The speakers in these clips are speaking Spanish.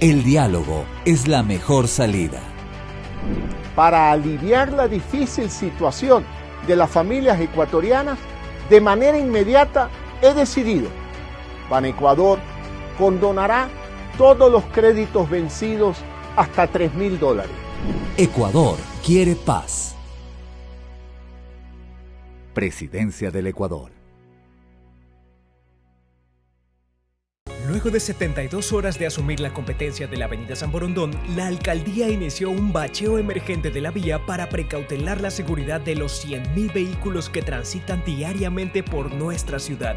El diálogo es la mejor salida. Para aliviar la difícil situación de las familias ecuatorianas, de manera inmediata he decidido, Banecuador condonará todos los créditos vencidos hasta $3.000. Ecuador quiere paz. Presidencia del Ecuador. Luego de 72 horas de asumir la competencia de la avenida San Borondón, la alcaldía inició un bacheo emergente de la vía para precautelar la seguridad de los 100.000 vehículos que transitan diariamente por nuestra ciudad.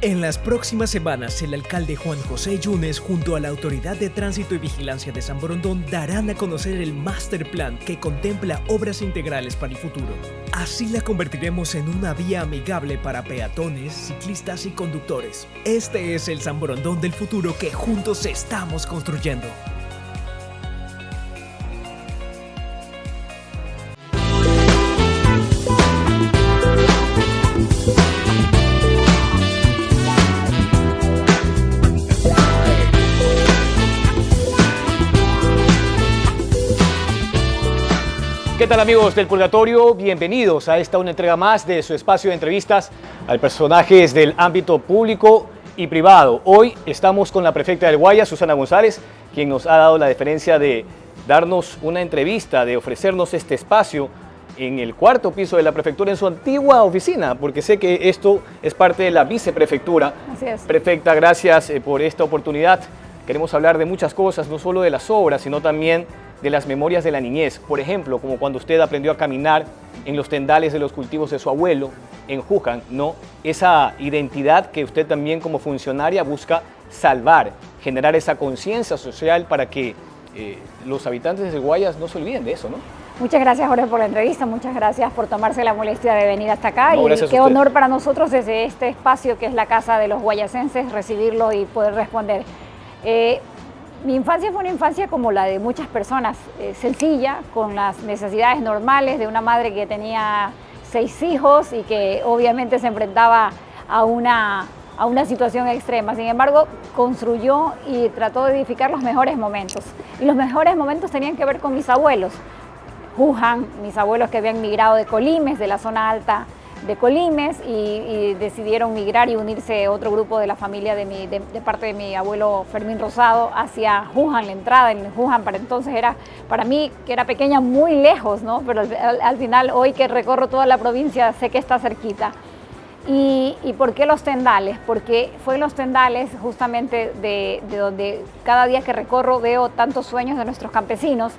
En las próximas semanas, el alcalde Juan José Yunes, junto a la Autoridad de Tránsito y Vigilancia de San Borondón, darán a conocer el Master Plan que contempla obras integrales para el futuro. Así la convertiremos en una vía amigable para peatones, ciclistas y conductores. Este es el San Borondón del futuro que juntos estamos construyendo. ¿Qué tal, amigos del Purgatorio? Bienvenidos a una entrega más de su espacio de entrevistas a personajes del ámbito público y privado. Hoy estamos con la prefecta del Guayas, Susana González, quien nos ha dado la deferencia de darnos una entrevista, de ofrecernos este espacio en el cuarto piso de la prefectura, en su antigua oficina, porque sé que esto es parte de la viceprefectura. Así es. Prefecta, gracias por esta oportunidad. Queremos hablar de muchas cosas, no solo de las obras, sino también de las memorias de la niñez. Por ejemplo, como cuando usted aprendió a caminar en los tendales de los cultivos de su abuelo, en Juján, ¿no? Esa identidad que usted también como funcionaria busca salvar, generar esa conciencia social para que los habitantes de Guayas no se olviden de eso, ¿no? Muchas gracias, Jorge, por la entrevista. Muchas gracias por tomarse la molestia de venir hasta acá. No, y qué a honor para nosotros desde este espacio que es la casa de los guayasenses recibirlo y poder responder. Mi infancia fue una infancia como la de muchas personas, sencilla, con las necesidades normales de una madre que tenía 6 hijos y que obviamente se enfrentaba a una situación extrema. Sin embargo, construyó y trató de edificar los mejores momentos. Y los mejores momentos tenían que ver con mis abuelos. Juján, mis abuelos que habían migrado de Colimes, de la zona alta de Colimes, y decidieron migrar y unirse otro grupo de la familia de parte de mi abuelo Fermín Rosado hacia Juján. La entrada en Juján para entonces era, para mí que era pequeña, muy lejos, ¿no? Pero al final, hoy que recorro toda la provincia, sé que está cerquita. ¿Y por qué los tendales? Porque fue en los tendales justamente de donde cada día que recorro veo tantos sueños de nuestros campesinos,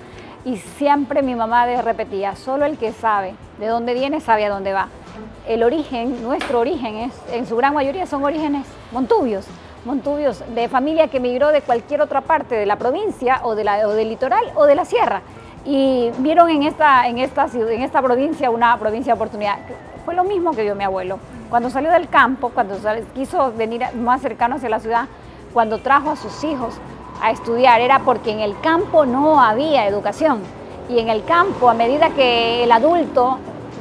y siempre mi mamá repetía, solo el que sabe de dónde viene sabe a dónde va. El origen, nuestro origen, en su gran mayoría son orígenes montubios de familia que migró de cualquier otra parte de la provincia o del litoral o de la sierra, y vieron en esta provincia una provincia de oportunidad. Fue lo mismo que vio mi abuelo. Cuando salió del campo, cuando quiso venir más cercano hacia la ciudad, cuando trajo a sus hijos a estudiar, era porque en el campo no había educación. Y en el campo, a medida que el adulto,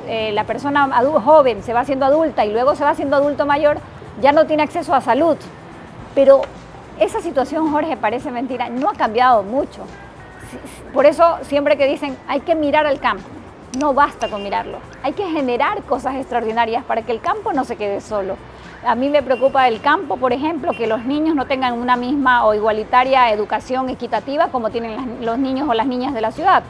la persona joven se va haciendo adulta y luego se va haciendo adulto mayor, ya no tiene acceso a salud. Pero esa situación, Jorge, parece mentira, no ha cambiado mucho. Por eso siempre que dicen hay que mirar al campo, no basta con mirarlo. Hay que generar cosas extraordinarias para que el campo no se quede solo. A mí me preocupa el campo, por ejemplo, que los niños no tengan una misma o igualitaria educación equitativa como tienen los niños o las niñas de la ciudad.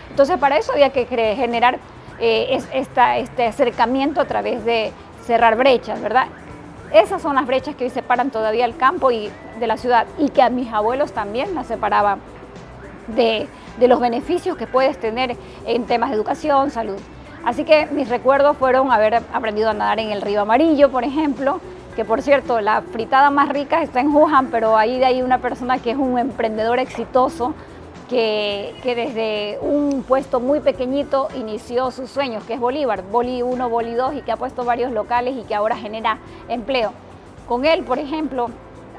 Entonces, para eso había que generar este acercamiento a través de cerrar brechas, ¿verdad? Esas son las brechas que hoy separan todavía el campo y de la ciudad, y que a mis abuelos también las separaban de los beneficios que puedes tener en temas de educación, salud. Así que mis recuerdos fueron haber aprendido a nadar en el río Amarillo, por ejemplo, que por cierto, la fritada más rica está en Juján, pero ahí hay una persona que es un emprendedor exitoso, que desde un puesto muy pequeñito inició sus sueños, que es Bolívar, Boli 1, Boli 2, y que ha puesto varios locales y que ahora genera empleo. Con él, por ejemplo,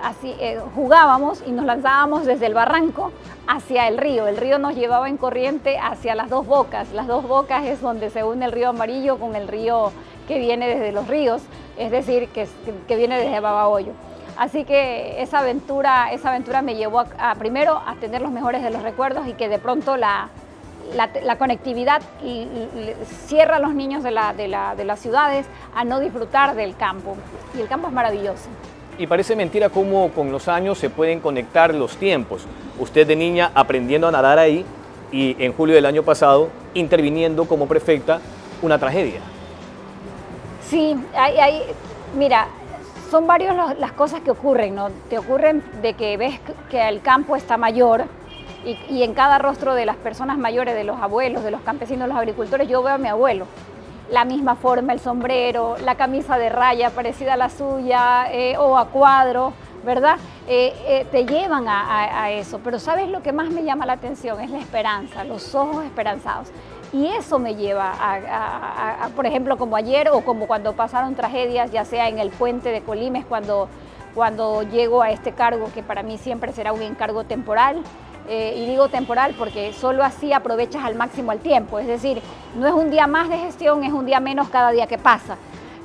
así jugábamos y nos lanzábamos desde el barranco hacia el río nos llevaba en corriente hacia las Dos Bocas. Las Dos Bocas es donde se une el río Amarillo con el río que viene desde los ríos, es decir, que viene desde Babahoyo. Así que esa aventura me llevó primero a tener los mejores de los recuerdos y que de pronto la conectividad cierra a los niños de las ciudades a no disfrutar del campo. Y el campo es maravilloso. Y parece mentira cómo con los años se pueden conectar los tiempos. Usted de niña aprendiendo a nadar ahí y en julio del año pasado interviniendo como prefecta una tragedia. Sí, mira, son varias las cosas que ocurren, ¿no? Te ocurren de que ves que el campo está mayor y en cada rostro de las personas mayores, de los abuelos, de los campesinos, de los agricultores, yo veo a mi abuelo. La misma forma, el sombrero, la camisa de raya parecida a la suya o a cuadro, ¿verdad? Te llevan a eso. Pero ¿sabes lo que más me llama la atención? Es la esperanza, los ojos esperanzados. Y eso me lleva por ejemplo, como ayer o como cuando pasaron tragedias, ya sea en el puente de Colimes, cuando llego a este cargo, que para mí siempre será un encargo temporal. Y digo temporal porque solo así aprovechas al máximo el tiempo, es decir, no es un día más de gestión, es un día menos cada día que pasa.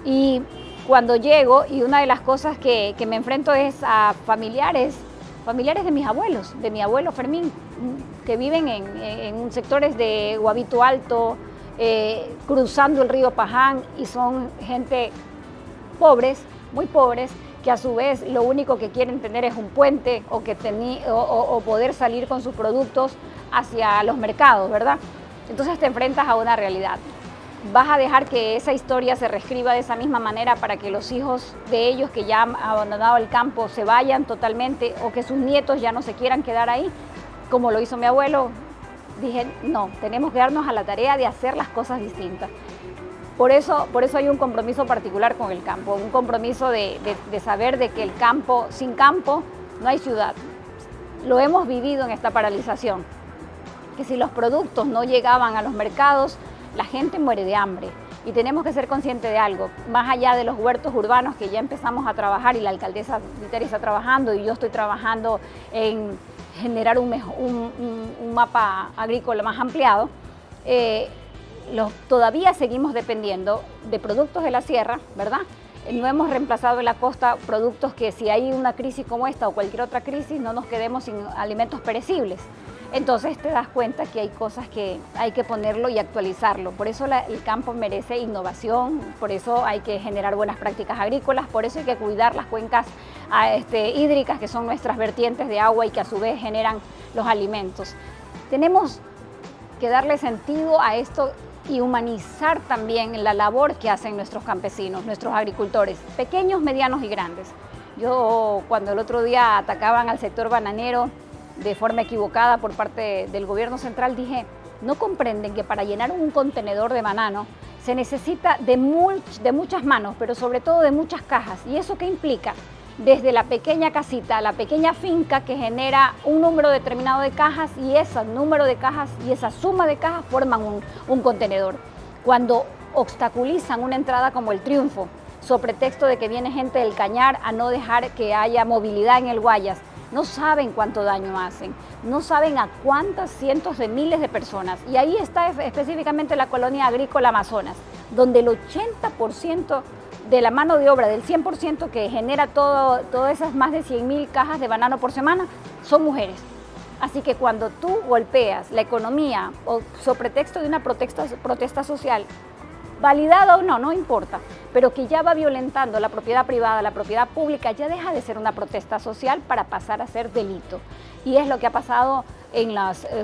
Y cuando llego, y una de las cosas que me enfrento es a familiares de mis abuelos, de mi abuelo Fermín, que viven en sectores de Guavito Alto, cruzando el río Paján, y son gente pobres, muy pobres, que a su vez lo único que quieren tener es un puente o poder salir con sus productos hacia los mercados, ¿verdad? Entonces te enfrentas a una realidad. ¿Vas a dejar que esa historia se reescriba de esa misma manera para que los hijos de ellos que ya han abandonado el campo se vayan totalmente o que sus nietos ya no se quieran quedar ahí, como lo hizo mi abuelo? Dije, no, tenemos que darnos a la tarea de hacer las cosas distintas. Por eso hay un compromiso particular con el campo, un compromiso de saber de que el campo, sin campo no hay ciudad. Lo hemos vivido en esta paralización, que si los productos no llegaban a los mercados, la gente muere de hambre. Y tenemos que ser conscientes de algo, más allá de los huertos urbanos que ya empezamos a trabajar y la alcaldesa Viteri está trabajando y yo estoy trabajando en generar un mapa agrícola más ampliado. Todavía seguimos dependiendo de productos de la sierra, ¿verdad? No hemos reemplazado en la costa productos que si hay una crisis como esta o cualquier otra crisis no nos quedemos sin alimentos perecibles. Entonces te das cuenta que hay cosas que hay que ponerlo y actualizarlo. Por eso el campo merece innovación, por eso hay que generar buenas prácticas agrícolas, por eso hay que cuidar las cuencas hídricas, que son nuestras vertientes de agua y que a su vez generan los alimentos. Tenemos que darle sentido a esto y humanizar también la labor que hacen nuestros campesinos, nuestros agricultores, pequeños, medianos y grandes. Yo, cuando el otro día atacaban al sector bananero de forma equivocada por parte del gobierno central, dije, no comprenden que para llenar un contenedor de banano se necesita de muchas manos, pero sobre todo de muchas cajas. ¿Y eso qué implica? Desde la pequeña casita, la pequeña finca que genera un número determinado de cajas y ese número de cajas y esa suma de cajas forman un contenedor. Cuando obstaculizan una entrada como el Triunfo, sobre pretexto de que viene gente del Cañar a no dejar que haya movilidad en el Guayas, no saben cuánto daño hacen, no saben a cuántas cientos de miles de personas. Y ahí está específicamente la colonia agrícola Amazonas, donde el 80% de la mano de obra, del 100% que genera todas esas más de 100.000 cajas de banano por semana, son mujeres. Así que cuando tú golpeas la economía o sobre pretexto de una protesta social, validada o no, no importa, pero que ya va violentando la propiedad privada, la propiedad pública, ya deja de ser una protesta social para pasar a ser delito. Y es lo que ha pasado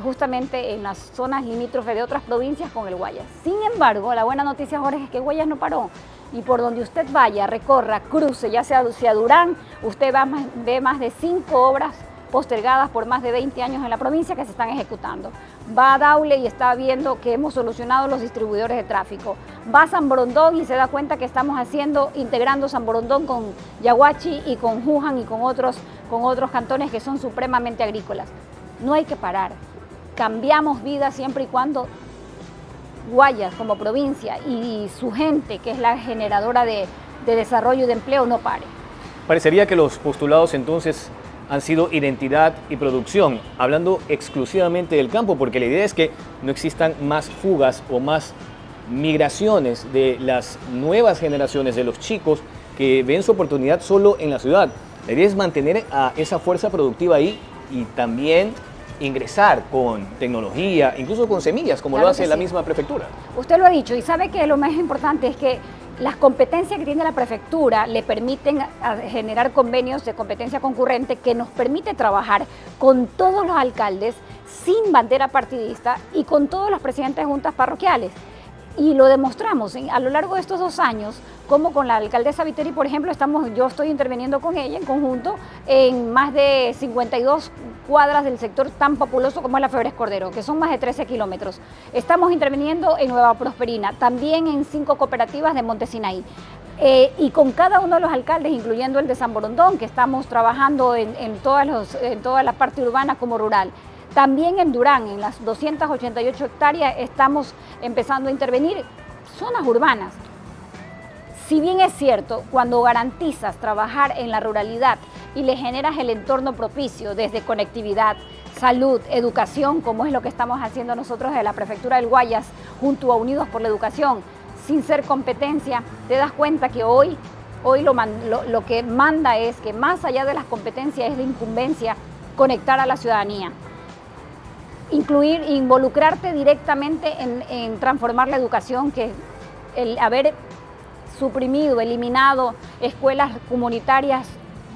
justamente en las zonas limítrofes de otras provincias con el Guayas. Sin embargo, la buena noticia, Jorge, es que Guayas no paró. Y por donde usted vaya, recorra, cruce, ya sea hacia Durán, usted ve más de 5 obras postergadas por más de 20 años en la provincia que se están ejecutando. Va a Daule y está viendo que hemos solucionado los distribuidores de tráfico. Va a San Borondón y se da cuenta que estamos integrando San Borondón con Yaguachi y con Juján y con otros cantones que son supremamente agrícolas. No hay que parar. Cambiamos vida siempre y cuando Guayas como provincia y su gente, que es la generadora de desarrollo y de empleo, no pare. Parecería que los postulados entonces han sido identidad y producción, hablando exclusivamente del campo, porque la idea es que no existan más fugas o más migraciones de las nuevas generaciones, de los chicos que ven su oportunidad solo en la ciudad. La idea es mantener a esa fuerza productiva ahí y también ingresar con tecnología, incluso con semillas, como Claro lo hace que la sí. misma prefectura. Usted lo ha dicho y sabe que lo más importante es que las competencias que tiene la prefectura le permiten generar convenios de competencia concurrente que nos permite trabajar con todos los alcaldes sin bandera partidista y con todos los presidentes de juntas parroquiales. Y lo demostramos a lo largo de estos 2 años, como con la alcaldesa Viteri, por ejemplo, yo estoy interviniendo con ella en conjunto en más de 52 cuadras del sector tan populoso como es la Febres Cordero, que son más de 13 kilómetros. Estamos interviniendo en Nueva Prosperina, también en 5 cooperativas de Monte Sinaí. Y con cada uno de los alcaldes, incluyendo el de San Borondón, que estamos trabajando en toda la parte urbana como rural. También en Durán, en las 288 hectáreas, estamos empezando a intervenir zonas urbanas. Si bien es cierto, cuando garantizas trabajar en la ruralidad y le generas el entorno propicio desde conectividad, salud, educación, como es lo que estamos haciendo nosotros de la Prefectura del Guayas, junto a Unidos por la Educación, sin ser competencia, te das cuenta que hoy lo que manda es que más allá de las competencias es de incumbencia conectar a la ciudadanía. Involucrarte directamente en transformar la educación, que el haber suprimido, eliminado escuelas comunitarias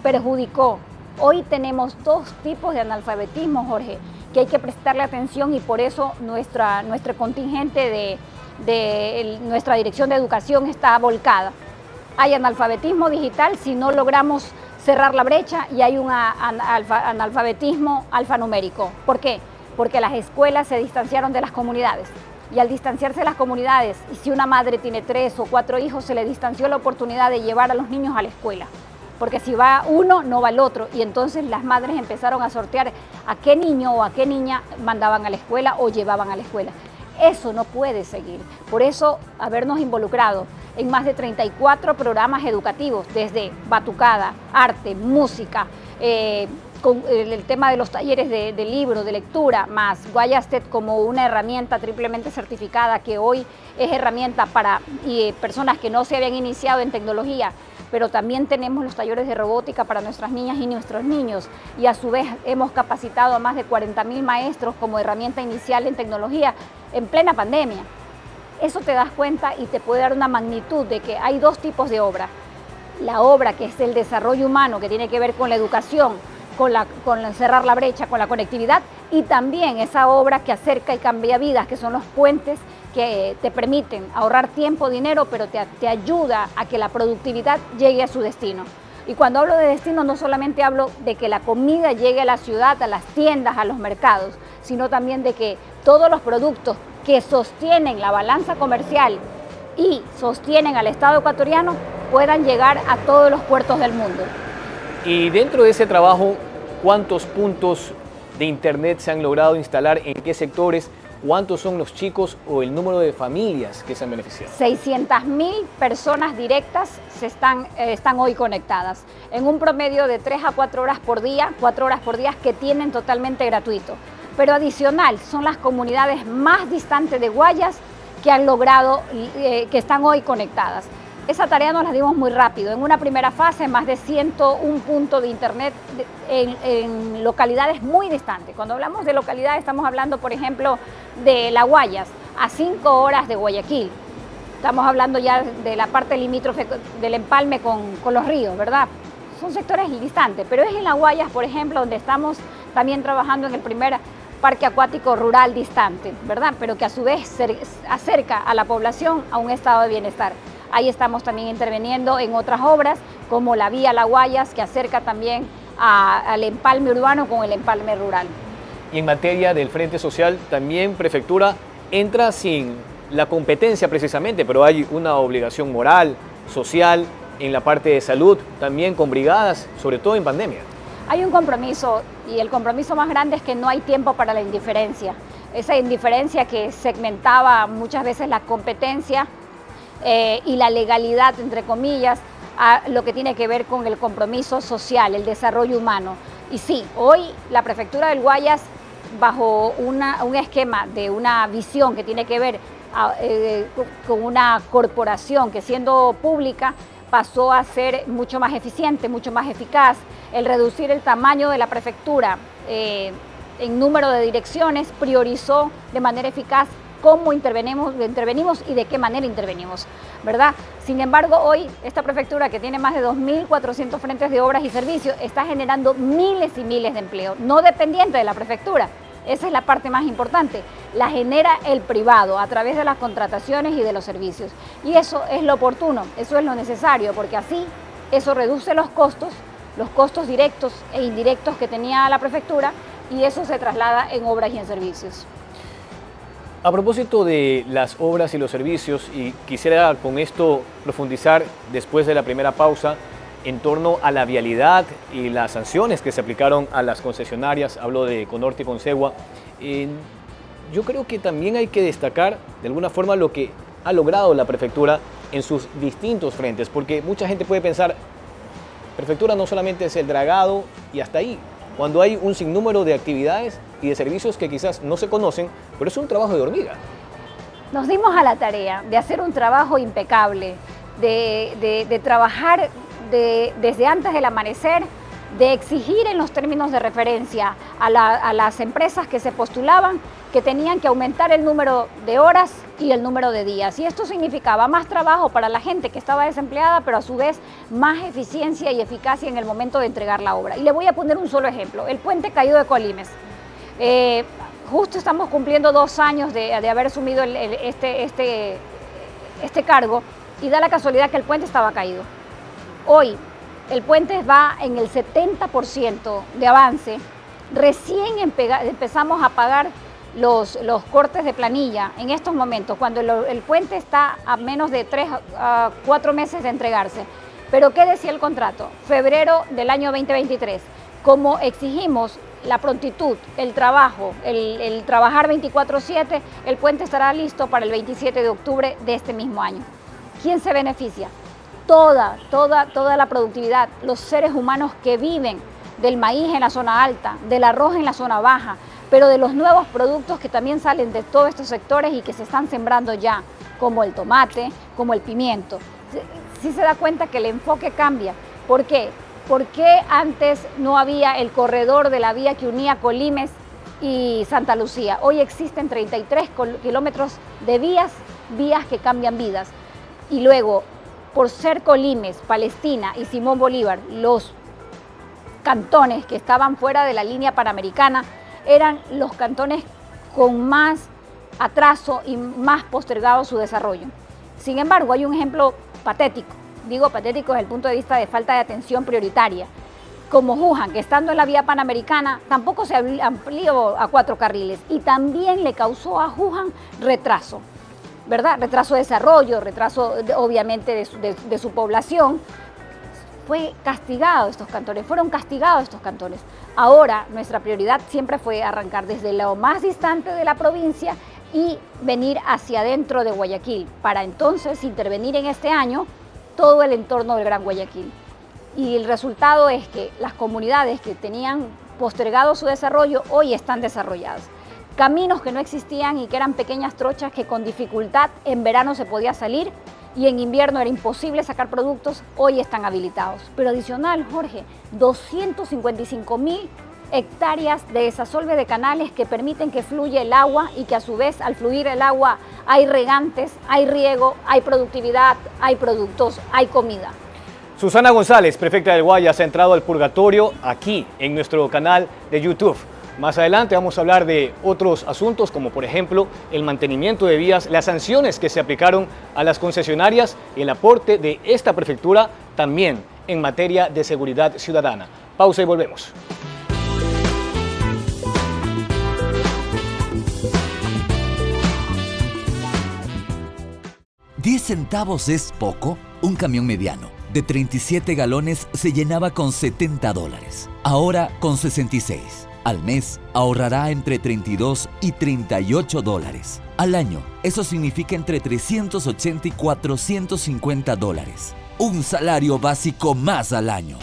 perjudicó. Hoy tenemos 2 tipos de analfabetismo, Jorge, que hay que prestarle atención y por eso nuestro contingente de nuestra Dirección de Educación está volcada. Hay analfabetismo digital si no logramos cerrar la brecha y hay un analfabetismo alfanumérico. ¿Por qué? Porque las escuelas se distanciaron de las comunidades y al distanciarse de las comunidades, y si una madre tiene 3 o 4 hijos, se le distanció la oportunidad de llevar a los niños a la escuela, porque si va uno, no va el otro, y entonces las madres empezaron a sortear a qué niño o a qué niña mandaban a la escuela o llevaban a la escuela. Eso no puede seguir, por eso habernos involucrado en más de 34 programas educativos, desde batucada, arte, música, con el tema de los talleres de libro, de lectura, más Guayas-TED como una herramienta triplemente certificada que hoy es herramienta para personas que no se habían iniciado en tecnología, pero también tenemos los talleres de robótica para nuestras niñas y nuestros niños y a su vez hemos capacitado a más de 40.000 maestros como herramienta inicial en tecnología en plena pandemia. Eso te das cuenta y te puede dar una magnitud de que hay 2 tipos de obra. La obra que es el desarrollo humano, que tiene que ver con la educación, con cerrar la brecha, con la conectividad, y también esa obra que acerca y cambia vidas, que son los puentes que te permiten ahorrar tiempo, dinero, pero te ayuda a que la productividad llegue a su destino. Y cuando hablo de destino no solamente hablo de que la comida llegue a la ciudad, a las tiendas, a los mercados, sino también de que todos los productos que sostienen la balanza comercial y sostienen al Estado ecuatoriano puedan llegar a todos los puertos del mundo. Y dentro de ese trabajo, ¿cuántos puntos de internet se han logrado instalar? ¿En qué sectores? ¿Cuántos son los chicos o el número de familias que se han beneficiado? 600.000 personas directas están hoy conectadas, en un promedio de 3 a 4 horas por día, 4 horas por día que tienen totalmente gratuito. Pero adicional, son las comunidades más distantes de Guayas que han logrado, que están hoy conectadas. Esa tarea nos la dimos muy rápido. En una primera fase, más de 101 puntos de internet en localidades muy distantes. Cuando hablamos de localidades, estamos hablando, por ejemplo, de La Guayas, a 5 horas de Guayaquil. Estamos hablando ya de la parte limítrofe del empalme con los ríos, ¿verdad? Son sectores distantes, pero es en La Guayas, por ejemplo, donde estamos también trabajando en el primer parque acuático rural distante, ¿verdad? Pero que a su vez acerca a la población a un estado de bienestar. Ahí estamos también interviniendo en otras obras, como la vía La Guayas, que acerca también al empalme urbano con el empalme rural. Y en materia del Frente Social, también Prefectura entra sin la competencia precisamente, pero hay una obligación moral, social, en la parte de salud, también con brigadas, sobre todo en pandemia. Hay un compromiso, y el compromiso más grande es que no hay tiempo para la indiferencia. Esa indiferencia que segmentaba muchas veces la competencia y la legalidad, entre comillas, a lo que tiene que ver con el compromiso social, el desarrollo humano. Y sí, hoy la Prefectura del Guayas, bajo un esquema de una visión que tiene que ver con una corporación que siendo pública pasó a ser mucho más eficiente, mucho más eficaz. El reducir el tamaño de la prefectura en número de direcciones priorizó de manera eficaz cómo intervenimos y de qué manera intervenimos, ¿verdad? Sin embargo, hoy esta prefectura, que tiene más de 2.400 frentes de obras y servicios, está generando miles y miles de empleos, no dependiente de la prefectura. Esa es la parte más importante. La genera el privado a través de las contrataciones y de los servicios. Y eso es lo oportuno, eso es lo necesario, porque así eso reduce los costos directos e indirectos que tenía la prefectura, y eso se traslada en obras y en servicios. A propósito de las obras y los servicios, y quisiera con esto profundizar después de la primera pausa en torno a la vialidad y las sanciones que se aplicaron a las concesionarias, hablo de Econorte y Consegua. Yo creo que también hay que destacar de alguna forma lo que ha logrado la prefectura en sus distintos frentes, porque mucha gente puede pensar, prefectura no solamente es el dragado y hasta ahí, cuando hay un sinnúmero de actividades y de servicios que quizás no se conocen, pero es un trabajo de hormiga. Nos dimos a la tarea de hacer un trabajo impecable, de trabajar desde antes del amanecer, de exigir en los términos de referencia a las empresas que se postulaban que tenían que aumentar el número de horas y el número de días. Y esto significaba más trabajo para la gente que estaba desempleada, pero a su vez más eficiencia y eficacia en el momento de entregar la obra. Y le voy a poner un solo ejemplo, el puente caído de Colimes. Justo estamos cumpliendo 2 años de haber asumido este cargo, y da la casualidad que el puente estaba caído. Hoy el puente va en el 70% de avance. Recién empezamos a pagar los cortes de planilla en estos momentos, cuando el puente está a menos de 3 a 4 meses de entregarse. Pero ¿qué decía el contrato? Febrero del año 2023. Como exigimos la prontitud, el trabajo, el trabajar 24/7, el puente estará listo para el 27 de octubre de este mismo año. ¿Quién se beneficia? Toda la productividad, los seres humanos que viven del maíz en la zona alta, del arroz en la zona baja, pero de los nuevos productos que también salen de todos estos sectores y que se están sembrando ya, como el tomate, como el pimiento. Sí se da cuenta que el enfoque cambia. ¿Por qué? ¿Por qué antes no había el corredor de la vía que unía Colimes y Santa Lucía? Hoy existen 33 kilómetros de vías que cambian vidas. Y luego, por ser Colimes, Palestina y Simón Bolívar, los cantones que estaban fuera de la línea panamericana, eran los cantones con más atraso y más postergado su desarrollo. Sin embargo, hay un ejemplo patético. Digo patético desde el punto de vista de falta de atención prioritaria, como Juján, que estando en la vía panamericana tampoco se amplió a 4 carriles y también le causó a Juján retraso, ¿verdad? Retraso de desarrollo, retraso obviamente de su población. Fueron castigados estos cantones. Ahora nuestra prioridad siempre fue arrancar desde lo más distante de la provincia y venir hacia adentro de Guayaquil, para entonces intervenir en este año todo el entorno del Gran Guayaquil. Y el resultado es que las comunidades que tenían postergado su desarrollo hoy están desarrolladas. Caminos que no existían y que eran pequeñas trochas que con dificultad en verano se podía salir y en invierno era imposible sacar productos, hoy están habilitados. Pero adicional, Jorge, 255.000 hectáreas de desasolve de canales que permiten que fluya el agua y que a su vez al fluir el agua hay regantes, hay riego, hay productividad, hay productos, hay comida. Susana González, prefecta del Guayas, ha entrado al purgatorio aquí en nuestro canal de YouTube. Más adelante vamos a hablar de otros asuntos como por ejemplo el mantenimiento de vías, las sanciones que se aplicaron a las concesionarias y el aporte de esta prefectura también en materia de seguridad ciudadana. Pausa y volvemos. 10 centavos es poco. Un camión mediano de 37 galones se llenaba con $70. Ahora con 66. Al mes ahorrará entre $32 y $38. Al año, eso significa entre $380 y $450. Un salario básico más al año.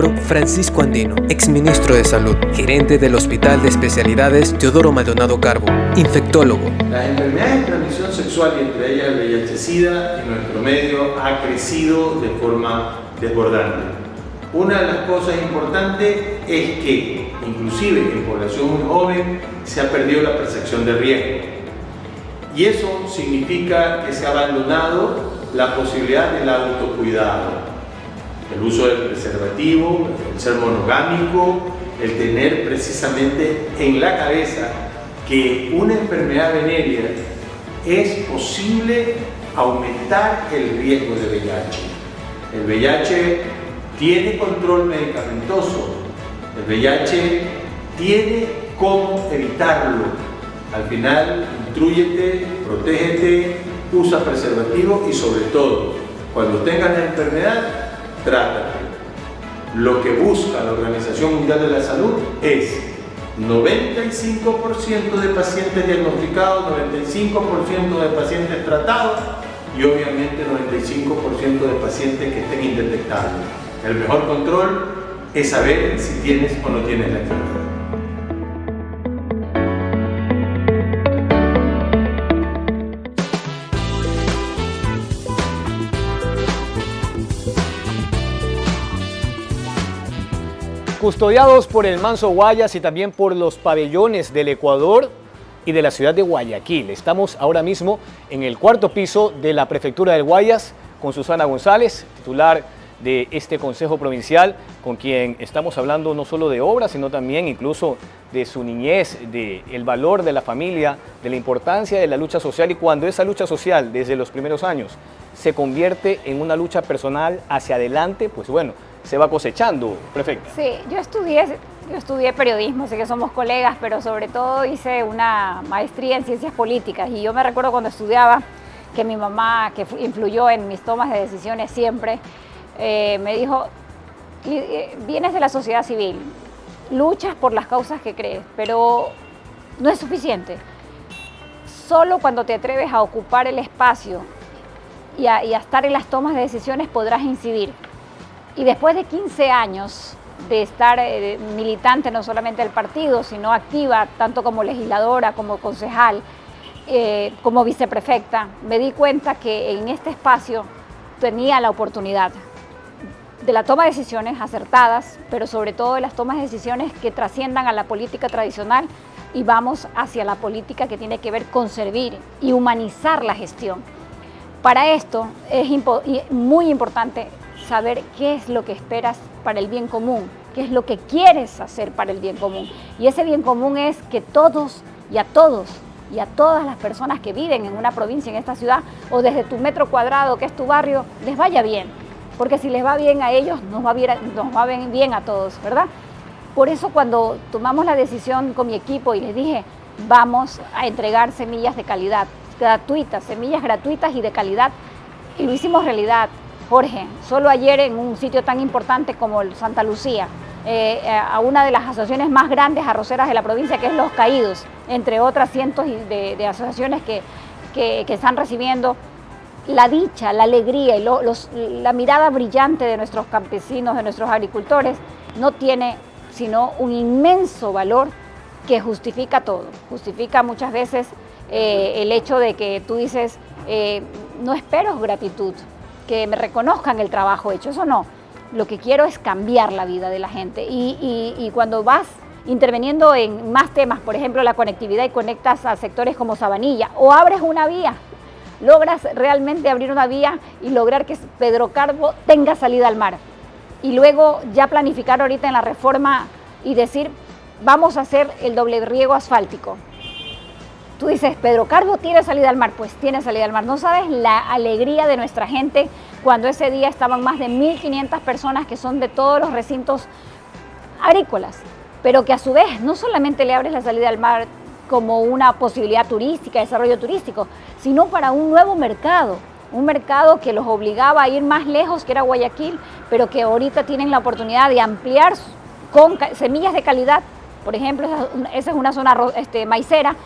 doctor Francisco Andino, exministro de Salud, gerente del Hospital de Especialidades Teodoro Maldonado Carbo, infectólogo. Las enfermedades de transmisión sexual y entre ellas el VIH-Sida en nuestro medio ha crecido de forma desbordante. Una de las cosas importantes es que, inclusive en población muy joven, se ha perdido la percepción de riesgo. Y eso significa que se ha abandonado la posibilidad del autocuidado. El uso del preservativo, el ser monogámico, el tener precisamente en la cabeza que una enfermedad venérea es posible aumentar el riesgo de VIH. El VIH tiene control medicamentoso, el VIH tiene cómo evitarlo. Al final, instrúyete, protégete, usa preservativo y sobre todo, cuando tengas la enfermedad, trátate. Lo que busca la Organización Mundial de la Salud es 95% de pacientes diagnosticados, 95% de pacientes tratados y obviamente 95% de pacientes que estén indetectables. El mejor control es saber si tienes o no tienes la enfermedad. Custodiados por el Manso Guayas y también por los pabellones del Ecuador y de la ciudad de Guayaquil. Estamos ahora mismo en el cuarto piso de la Prefectura del Guayas con Susana González, titular de este Consejo Provincial, con quien estamos hablando no solo de obras, sino también incluso de su niñez, del valor de la familia, de la importancia de la lucha social y cuando esa lucha social desde los primeros años se convierte en una lucha personal hacia adelante, pues bueno, se va cosechando, prefecta. Sí, yo estudié periodismo, sé que somos colegas, pero sobre todo hice una maestría en ciencias políticas y yo me recuerdo cuando estudiaba que mi mamá, que influyó en mis tomas de decisiones siempre, me dijo, vienes de la sociedad civil, luchas por las causas que crees, pero no es suficiente. Solo cuando te atreves a ocupar el espacio y a estar en las tomas de decisiones podrás incidir. Y después de 15 años de estar militante no solamente del partido, sino activa tanto como legisladora, como concejal, como viceprefecta, me di cuenta que en este espacio tenía la oportunidad de la toma de decisiones acertadas, pero sobre todo de las tomas de decisiones que trasciendan a la política tradicional y vamos hacia la política que tiene que ver con servir y humanizar la gestión. Para esto es muy importante saber qué es lo que esperas para el bien común, qué es lo que quieres hacer para el bien común. Y ese bien común es que todos y a todas las personas que viven en una provincia, en esta ciudad, o desde tu metro cuadrado, que es tu barrio, les vaya bien. Porque si les va bien a ellos, nos va bien a todos, ¿verdad? Por eso cuando tomamos la decisión con mi equipo y les dije, vamos a entregar semillas de calidad, gratuitas, semillas gratuitas y de calidad, y lo hicimos realidad. Jorge, solo ayer en un sitio tan importante como el Santa Lucía, a una de las asociaciones más grandes arroceras de la provincia, que es Los Caídos, entre otras cientos de asociaciones que están recibiendo la dicha, la alegría y la mirada brillante de nuestros campesinos, de nuestros agricultores, no tiene sino un inmenso valor que justifica todo. Justifica muchas veces el hecho de que tú dices, no espero gratitud, que me reconozcan el trabajo hecho, eso no. Lo que quiero es cambiar la vida de la gente y cuando vas interviniendo en más temas, por ejemplo la conectividad y conectas a sectores como Sabanilla o abres una vía, logras realmente abrir una vía y lograr que Pedro Carbo tenga salida al mar y luego ya planificar ahorita en la reforma y decir vamos a hacer el doble riego asfáltico. Tú dices, Pedro Carbo tiene salida al mar, pues tiene salida al mar. No sabes la alegría de nuestra gente cuando ese día estaban más de 1.500 personas que son de todos los recintos agrícolas, pero que a su vez no solamente le abres la salida al mar como una posibilidad turística, desarrollo turístico, sino para un nuevo mercado, un mercado que los obligaba a ir más lejos, que era Guayaquil, pero que ahorita tienen la oportunidad de ampliar con semillas de calidad. Por ejemplo, esa es una zona maicera,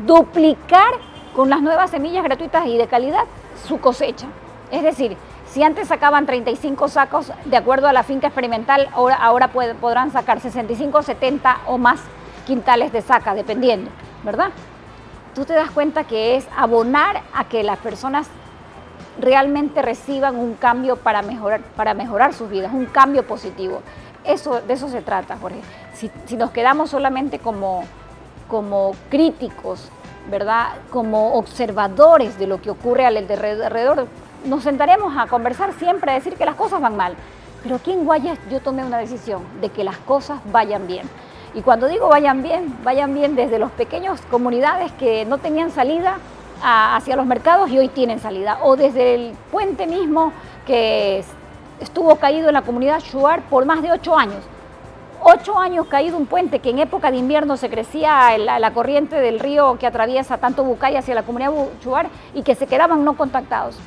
duplicar con las nuevas semillas gratuitas y de calidad su cosecha. Es decir, Si antes sacaban 35 sacos, de acuerdo a la finca experimental, ahora podrán sacar 65, 70 o más quintales de saca, dependiendo, ¿verdad? Tú te das cuenta que es abonar a que las personas realmente reciban un cambio para mejorar sus vidas, un cambio positivo. De eso se trata, Jorge. Si nos quedamos solamente como críticos, ¿verdad? Como observadores de lo que ocurre alrededor, nos sentaremos a conversar siempre, a decir que las cosas van mal. Pero aquí en Guayas yo tomé una decisión de que las cosas vayan bien. Y cuando digo vayan bien desde las pequeñas comunidades que no tenían salida hacia los mercados y hoy tienen salida. O desde el puente mismo que estuvo caído en la comunidad Shuar por más de 8 años. 8 años caído un puente que en época de invierno se crecía la corriente del río que atraviesa tanto Bucay hacia la comunidad Shuar y que se quedaban no contactados.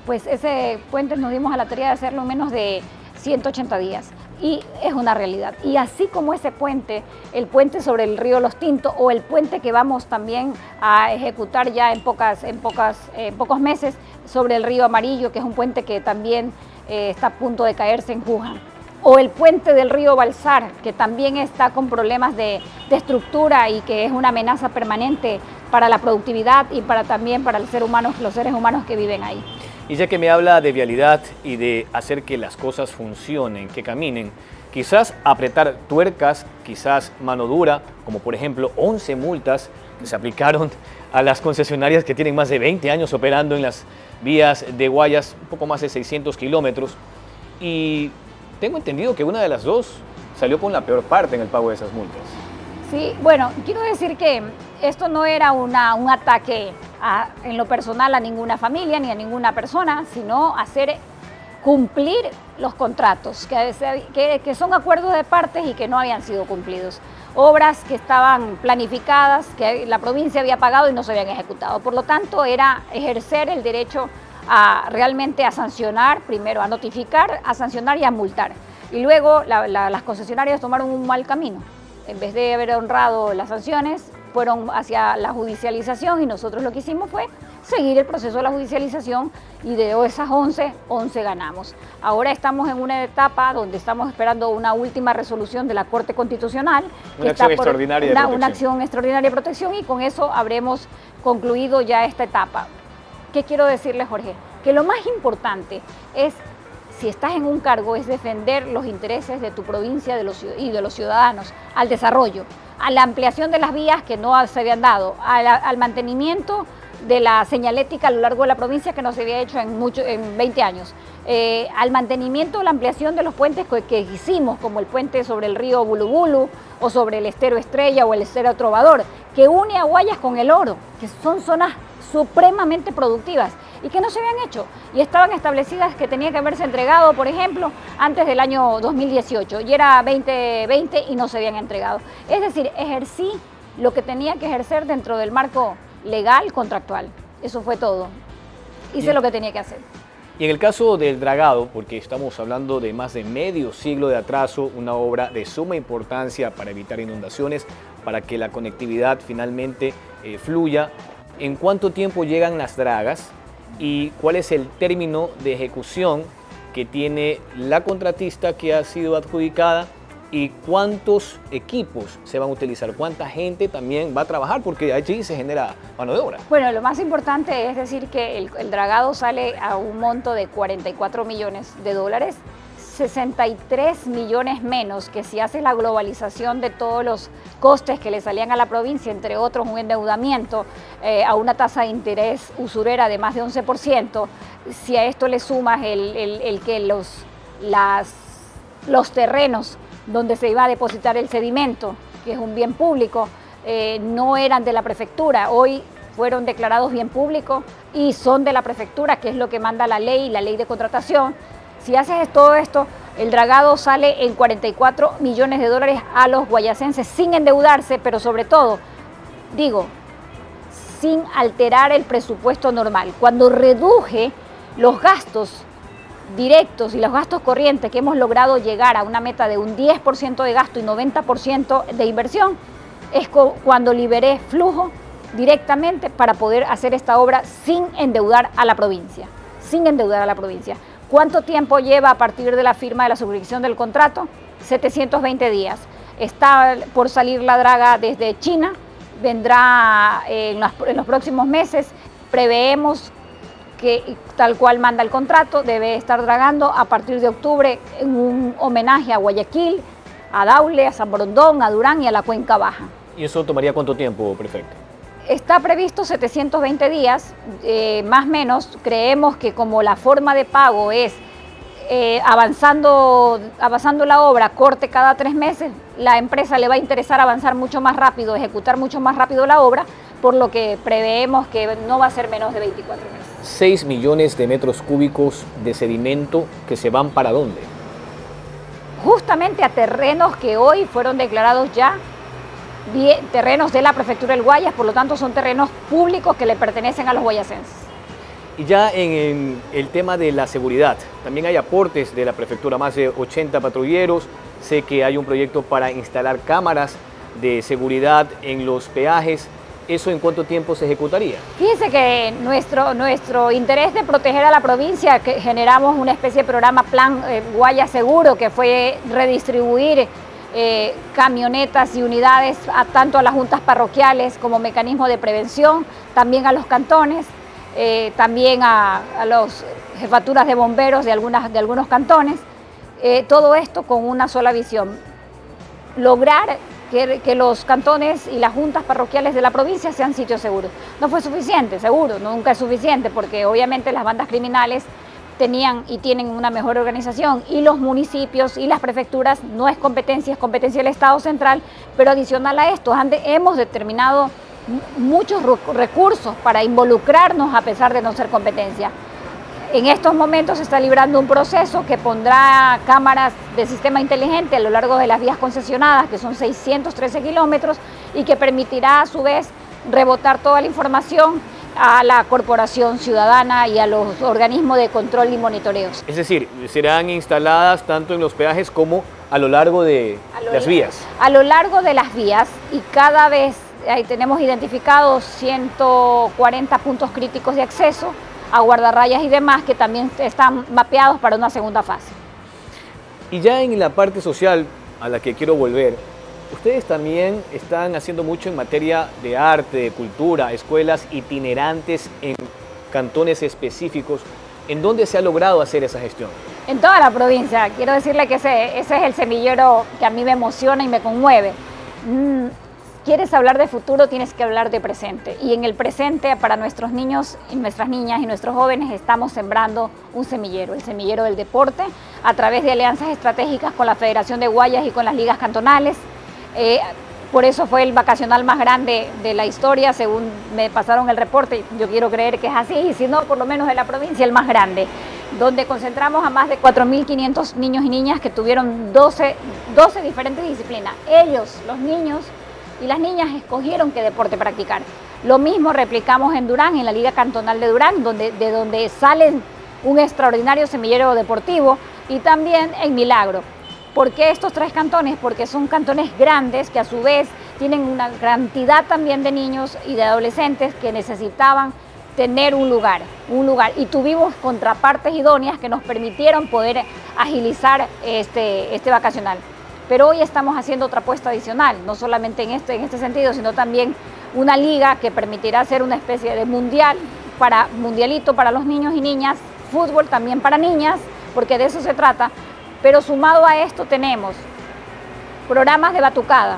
Pues ese puente nos dimos a la tarea de hacerlo en menos de 180 días y es una realidad. Y así como ese puente, el puente sobre el río Los Tintos o el puente que vamos también a ejecutar ya en pocos meses sobre el río Amarillo, que es un puente que también está a punto de caerse en Juján. O el puente del río Balsar, que también está con problemas de estructura y que es una amenaza permanente para la productividad y también para los seres humanos que viven ahí. Y ya que me habla de vialidad y de hacer que las cosas funcionen, que caminen, quizás apretar tuercas, quizás mano dura, como por ejemplo 11 multas que se aplicaron a las concesionarias que tienen más de 20 años operando en las vías de Guayas, un poco más de 600 kilómetros. Y tengo entendido que una de las dos salió con la peor parte en el pago de esas multas. Sí, bueno, quiero decir que esto no era un ataque en lo personal a ninguna familia ni a ninguna persona, sino hacer cumplir los contratos, que son acuerdos de partes y que no habían sido cumplidos. Obras que estaban planificadas, que la provincia había pagado y no se habían ejecutado. Por lo tanto, era ejercer el derecho realmente a sancionar, primero a notificar, a sancionar y a multar. Y luego las concesionarias tomaron un mal camino. En vez de haber honrado las sanciones, fueron hacia la judicialización y nosotros lo que hicimos fue seguir el proceso de la judicialización y de esas 11 ganamos. Ahora estamos en una etapa donde estamos esperando una última resolución de la Corte Constitucional. Una acción extraordinaria de protección. Una acción extraordinaria de protección y con eso habremos concluido ya esta etapa. ¿Qué quiero decirle, Jorge? Que lo más importante es, si estás en un cargo, es defender los intereses de tu provincia y de los ciudadanos, al desarrollo, a la ampliación de las vías que no se habían dado, al mantenimiento de la señalética a lo largo de la provincia que no se había hecho en 20 años, al mantenimiento de la ampliación de los puentes que hicimos, como el puente sobre el río Bulubulu o sobre el estero Estrella o el estero Trovador, que une a Guayas con el Oro, que son zonas supremamente productivas y que no se habían hecho y estaban establecidas que tenía que haberse entregado, por ejemplo, antes del año 2018 y era 2020 y no se habían entregado. Es decir, ejercí lo que tenía que ejercer dentro del marco legal contractual. Eso fue todo. Hice lo que tenía que hacer. Y en el caso del dragado, porque estamos hablando de más de medio siglo de atraso, una obra de suma importancia para evitar inundaciones, para que la conectividad finalmente fluya. ¿En cuánto tiempo llegan las dragas y cuál es el término de ejecución que tiene la contratista que ha sido adjudicada y cuántos equipos se van a utilizar, cuánta gente también va a trabajar, porque allí se genera mano de obra? Bueno, lo más importante es decir que el dragado sale a un monto de $44 millones, 63 millones menos que si haces la globalización de todos los costes que le salían a la provincia, entre otros un endeudamiento a una tasa de interés usurera de más de 11%, si a esto le sumas el que los terrenos donde se iba a depositar el sedimento, que es un bien público, no eran de la prefectura, hoy fueron declarados bien público y son de la prefectura, que es lo que manda la ley de contratación. Si haces todo esto, el dragado sale en $44 millones a los guayasenses sin endeudarse, pero sobre todo, sin alterar el presupuesto normal. Cuando reduje los gastos directos y los gastos corrientes, que hemos logrado llegar a una meta de un 10% de gasto y 90% de inversión, es cuando liberé flujo directamente para poder hacer esta obra sin endeudar a la provincia. ¿Cuánto tiempo lleva a partir de la firma de la suscripción del contrato? 720 días. Está por salir la draga desde China, vendrá en los próximos meses. Preveemos que, tal cual manda el contrato, debe estar dragando a partir de octubre en un homenaje a Guayaquil, a Daule, a San Borondón, a Durán y a la Cuenca Baja. ¿Y eso tomaría cuánto tiempo, prefecta? Está previsto 720 días, más o menos. Creemos que como la forma de pago es avanzando la obra, corte cada 3 meses, la empresa le va a interesar avanzar mucho más rápido, ejecutar mucho más rápido la obra, por lo que preveemos que no va a ser menos de 24 meses. 6 millones de metros cúbicos de sedimento que se van ¿para dónde? Justamente a terrenos que hoy fueron declarados ya terrenos de la Prefectura del Guayas, por lo tanto son terrenos públicos que le pertenecen a los guayasenses. Y ya en el tema de la seguridad, también hay aportes de la Prefectura, más de 80 patrulleros. Sé que hay un proyecto para instalar cámaras de seguridad en los peajes. ¿Eso en cuánto tiempo se ejecutaría? Fíjense que nuestro interés de proteger a la provincia, que generamos una especie de programa Plan Guayas Seguro, que fue redistribuir camionetas y unidades tanto a las juntas parroquiales como mecanismo de prevención, también a los cantones, también a las jefaturas de bomberos de algunos cantones, todo esto con una sola visión: lograr que los cantones y las juntas parroquiales de la provincia sean sitios seguros. No fue suficiente, seguro, nunca es suficiente, porque obviamente las bandas criminales tenían y tienen una mejor organización, y los municipios y las prefecturas no es competencia, es competencia del Estado central, pero adicional a esto hemos determinado muchos recursos para involucrarnos a pesar de no ser competencia. En estos momentos se está librando un proceso que pondrá cámaras de sistema inteligente a lo largo de las vías concesionadas, que son 613 kilómetros, y que permitirá a su vez rebotar toda la información a la Corporación Ciudadana y a los organismos de control y monitoreos. Es decir, serán instaladas tanto en los peajes como a lo largo de las vías. A lo largo de las vías, y cada vez ahí tenemos identificados 140 puntos críticos de acceso a guardarrayas y demás, que también están mapeados para una segunda fase. Y ya en la parte social a la que quiero volver, ustedes también están haciendo mucho en materia de arte, de cultura, escuelas itinerantes en cantones específicos. ¿En dónde se ha logrado hacer esa gestión? En toda la provincia. Quiero decirle que ese es el semillero que a mí me emociona y me conmueve. Quieres hablar de futuro, tienes que hablar de presente. Y en el presente, para nuestros niños y nuestras niñas y nuestros jóvenes, estamos sembrando un semillero, el semillero del deporte, a través de alianzas estratégicas con la Federación de Guayas y con las ligas cantonales. Por eso fue el vacacional más grande de la historia, según me pasaron el reporte. Yo quiero creer que es así, y si no, por lo menos de la provincia, el más grande, donde concentramos a más de 4.500 niños y niñas que tuvieron 12 diferentes disciplinas. Ellos, los niños y las niñas, escogieron qué deporte practicar. Lo mismo replicamos en Durán, en la Liga Cantonal de Durán, de donde salen un extraordinario semillero deportivo, y también en Milagro. ¿Por qué estos 3 cantones? Porque son cantones grandes que a su vez tienen una cantidad también de niños y de adolescentes que necesitaban tener un lugar, y tuvimos contrapartes idóneas que nos permitieron poder agilizar este vacacional. Pero hoy estamos haciendo otra apuesta adicional, no solamente en este sentido, sino también una liga que permitirá hacer una especie de mundialito para los niños y niñas, fútbol también para niñas, porque de eso se trata. Pero sumado a esto tenemos programas de batucada,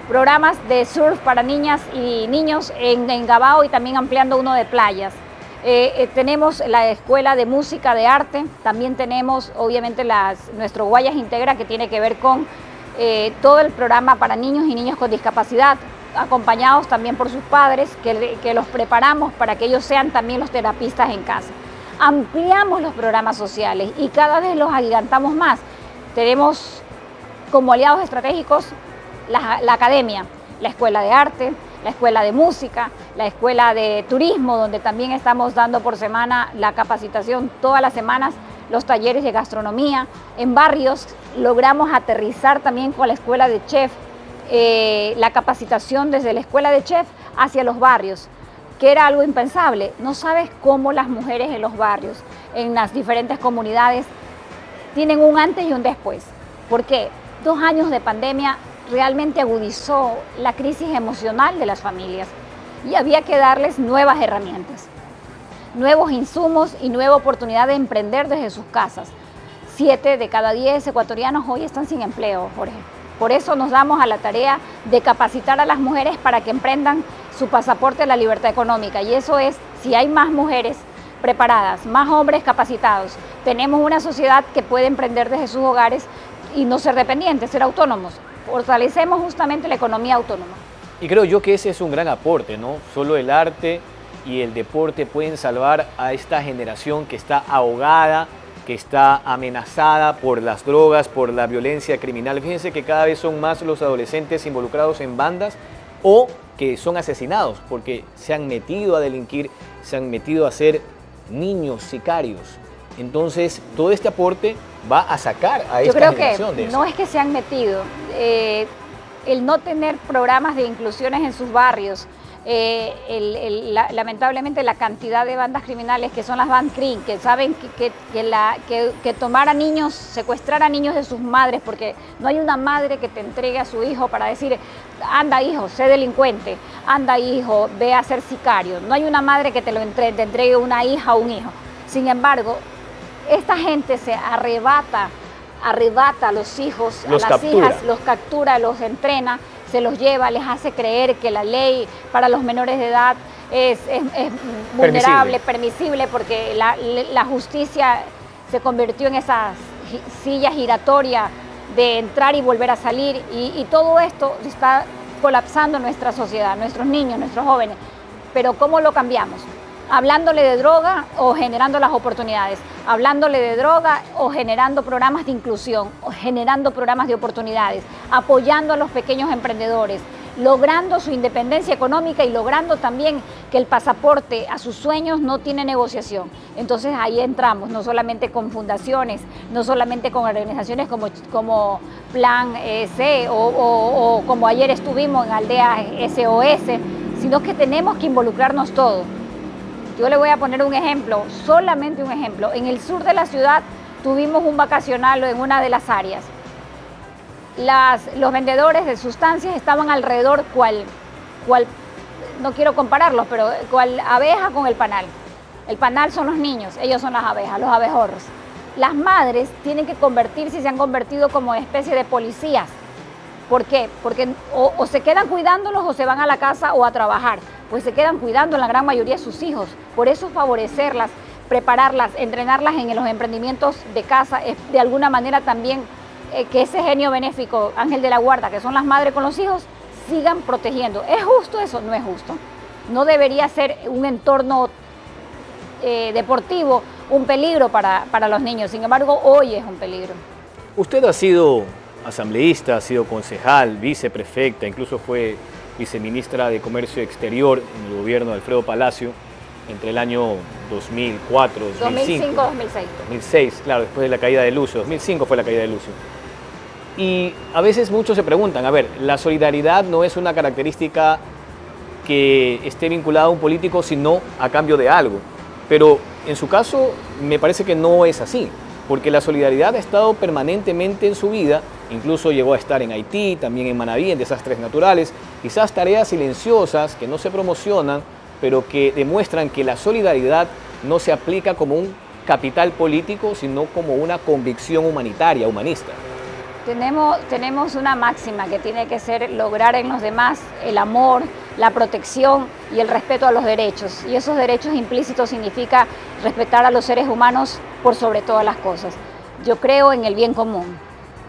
programas de surf para niñas y niños en Gabao, y también ampliando uno de playas. Tenemos la escuela de música, de arte, también tenemos obviamente nuestro Guayas Integra, que tiene que ver con todo el programa para niños y niñas con discapacidad, acompañados también por sus padres, que los preparamos para que ellos sean también los terapistas en casa. Ampliamos los programas sociales y cada vez los agigantamos más. Tenemos como aliados estratégicos la academia, la escuela de arte, la escuela de música, la escuela de turismo, donde también estamos dando por semana la capacitación, todas las semanas los talleres de gastronomía. En barrios logramos aterrizar también con la escuela de chef, la capacitación desde la escuela de chef hacia los barrios, que era algo impensable. No sabes cómo las mujeres en los barrios en las diferentes comunidades, tienen un antes y un después. ¿Por qué? 2 años de pandemia realmente agudizó la crisis emocional de las familias y había que darles nuevas herramientas, nuevos insumos y nueva oportunidad de emprender desde sus casas. 7 de cada 10 ecuatorianos hoy están sin empleo, Jorge. Por eso nos damos a la tarea de capacitar a las mujeres para que emprendan su pasaporte a la libertad económica. Y eso es, si hay más mujeres preparadas, más hombres capacitados, tenemos una sociedad que puede emprender desde sus hogares y no ser dependientes, ser autónomos. Fortalecemos justamente la economía autónoma. Y creo yo que ese es un gran aporte, ¿no? Solo el arte y el deporte pueden salvar a esta generación que está ahogada, que está amenazada por las drogas, por la violencia criminal. Fíjense que cada vez son más los adolescentes involucrados en bandas o que son asesinados porque se han metido a delinquir, se han metido a ser niños sicarios. Entonces, todo este aporte va a sacar a esta generación de eso. No es que se han metido, el no tener programas de inclusiones en sus barrios, lamentablemente la cantidad de bandas criminales que son las BandCrim, que saben que tomar a niños, secuestrar a niños de sus madres, porque no hay una madre que te entregue a su hijo para decir, anda hijo, sé delincuente, anda hijo, ve a ser sicario. No hay una madre que te entregue una hija o un hijo. Sin embargo, esta gente se arrebata a los hijos, a las hijas, los captura, los entrena, se los lleva, les hace creer que la ley para los menores de edad es vulnerable, permisible, porque la justicia se convirtió en esa silla giratoria de entrar y volver a salir, y todo esto está colapsando nuestra sociedad, nuestros niños, nuestros jóvenes. Pero ¿cómo lo cambiamos? Hablándole de droga o generando las oportunidades, hablándole de droga o generando programas de inclusión, o generando programas de oportunidades, apoyando a los pequeños emprendedores, logrando su independencia económica y logrando también que el pasaporte a sus sueños no tiene negociación. Entonces ahí entramos, no solamente con fundaciones, no solamente con organizaciones como Plan C o como ayer estuvimos en Aldea SOS, sino que tenemos que involucrarnos todos. Yo le voy a poner un ejemplo, solamente un ejemplo. En el sur de la ciudad tuvimos un vacacional en una de las áreas. Los vendedores de sustancias estaban alrededor cual, no quiero compararlos, pero cual abeja con el panal. El panal son los niños, ellos son las abejas, los abejorros. Las madres tienen que convertirse y se han convertido como especie de policías. ¿Por qué? Porque o se quedan cuidándolos o se van a la casa o a trabajar. Pues se quedan cuidando en la gran mayoría de sus hijos. Por eso favorecerlas, prepararlas, entrenarlas en los emprendimientos de casa es de alguna manera también que ese genio benéfico, ángel de la guarda, que son las madres con los hijos, sigan protegiendo. ¿Es justo eso? No es justo. No debería ser un entorno deportivo un peligro para los niños. Sin embargo, hoy es un peligro. Usted ha sido asambleísta, ha sido concejal, viceprefecta, incluso fue viceministra de Comercio Exterior en el gobierno de Alfredo Palacio entre el año 2004, 2005. 2006. 2006, claro, después de la caída de Lucio. 2005 fue la caída de Lucio. Y a veces muchos se preguntan, a ver, la solidaridad no es una característica que esté vinculada a un político, sino a cambio de algo. Pero en su caso me parece que no es así, porque la solidaridad ha estado permanentemente en su vida, incluso llegó a estar en Haití, también en Manabí, en desastres naturales, quizás tareas silenciosas que no se promocionan, pero que demuestran que la solidaridad no se aplica como un capital político, sino como una convicción humanitaria, humanista. Tenemos una máxima que tiene que ser lograr en los demás el amor, la protección y el respeto a los derechos. Y esos derechos implícitos significa respetar a los seres humanos por sobre todas las cosas. Yo creo en el bien común.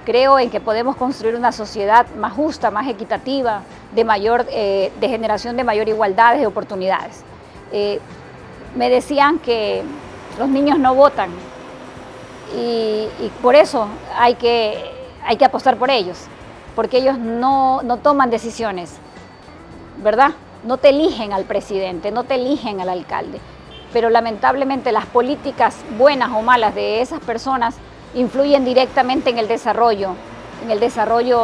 Creo en que podemos construir una sociedad más justa, más equitativa, de generación de mayor igualdad de oportunidades. Me decían que los niños no votan y por eso hay que apostar por ellos, porque ellos no toman decisiones, ¿verdad? No te eligen al presidente, no te eligen al alcalde, pero lamentablemente las políticas buenas o malas de esas personas influyen directamente en el desarrollo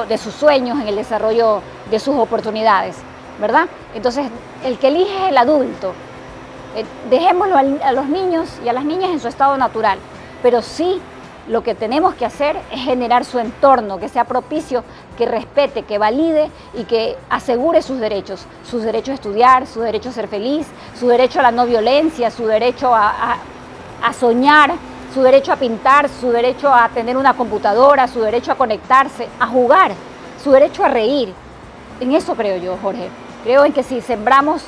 de sus sueños, en el desarrollo de sus oportunidades, ¿verdad? Entonces, el que elige es el adulto, Dejémoslo a los niños y a las niñas en su estado natural, pero sí lo que tenemos que hacer es generar su entorno, que sea propicio, que respete, que valide y que asegure sus derechos a estudiar, su derecho a ser feliz, su derecho a la no violencia, su derecho a soñar, su derecho a pintar, su derecho a tener una computadora, su derecho a conectarse, a jugar, su derecho a reír. En eso creo yo, Jorge. Creo en que si sembramos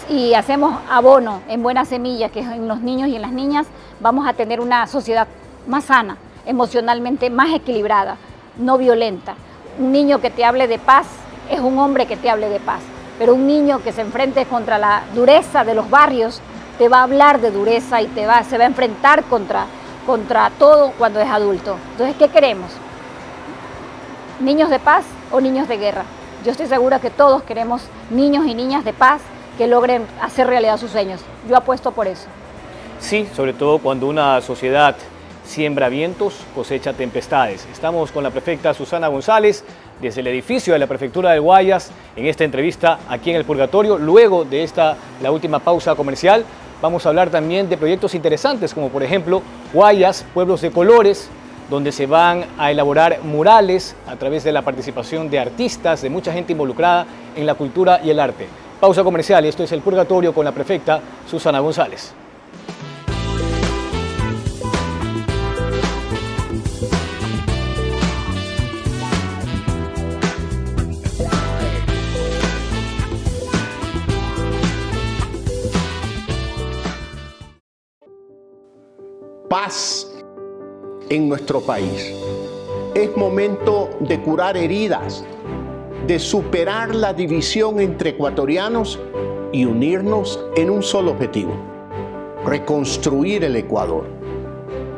y hacemos abono en buenas semillas, que es en los niños y en las niñas, vamos a tener una sociedad más sana, emocionalmente más equilibrada, no violenta. Un niño que te hable de paz es un hombre que te hable de paz, pero un niño que se enfrente contra la dureza de los barrios te va a hablar de dureza y se va a enfrentar contra todo cuando es adulto. Entonces, ¿qué queremos? ¿Niños de paz o niños de guerra? Yo estoy segura que todos queremos niños y niñas de paz que logren hacer realidad sus sueños. Yo apuesto por eso. Sí, sobre todo cuando una sociedad siembra vientos, cosecha tempestades. Estamos con la prefecta Susana González desde el edificio de la Prefectura del Guayas en esta entrevista aquí en El Purgatorio. Luego de la última pausa comercial, vamos a hablar también de proyectos interesantes como por ejemplo Guayas, Pueblos de Colores, donde se van a elaborar murales a través de la participación de artistas, de mucha gente involucrada en la cultura y el arte. Pausa comercial y esto es El Purgatorio con la prefecta Susana González. Paz en nuestro país. Es momento de curar heridas, de superar la división entre ecuatorianos y unirnos en un solo objetivo: reconstruir el Ecuador.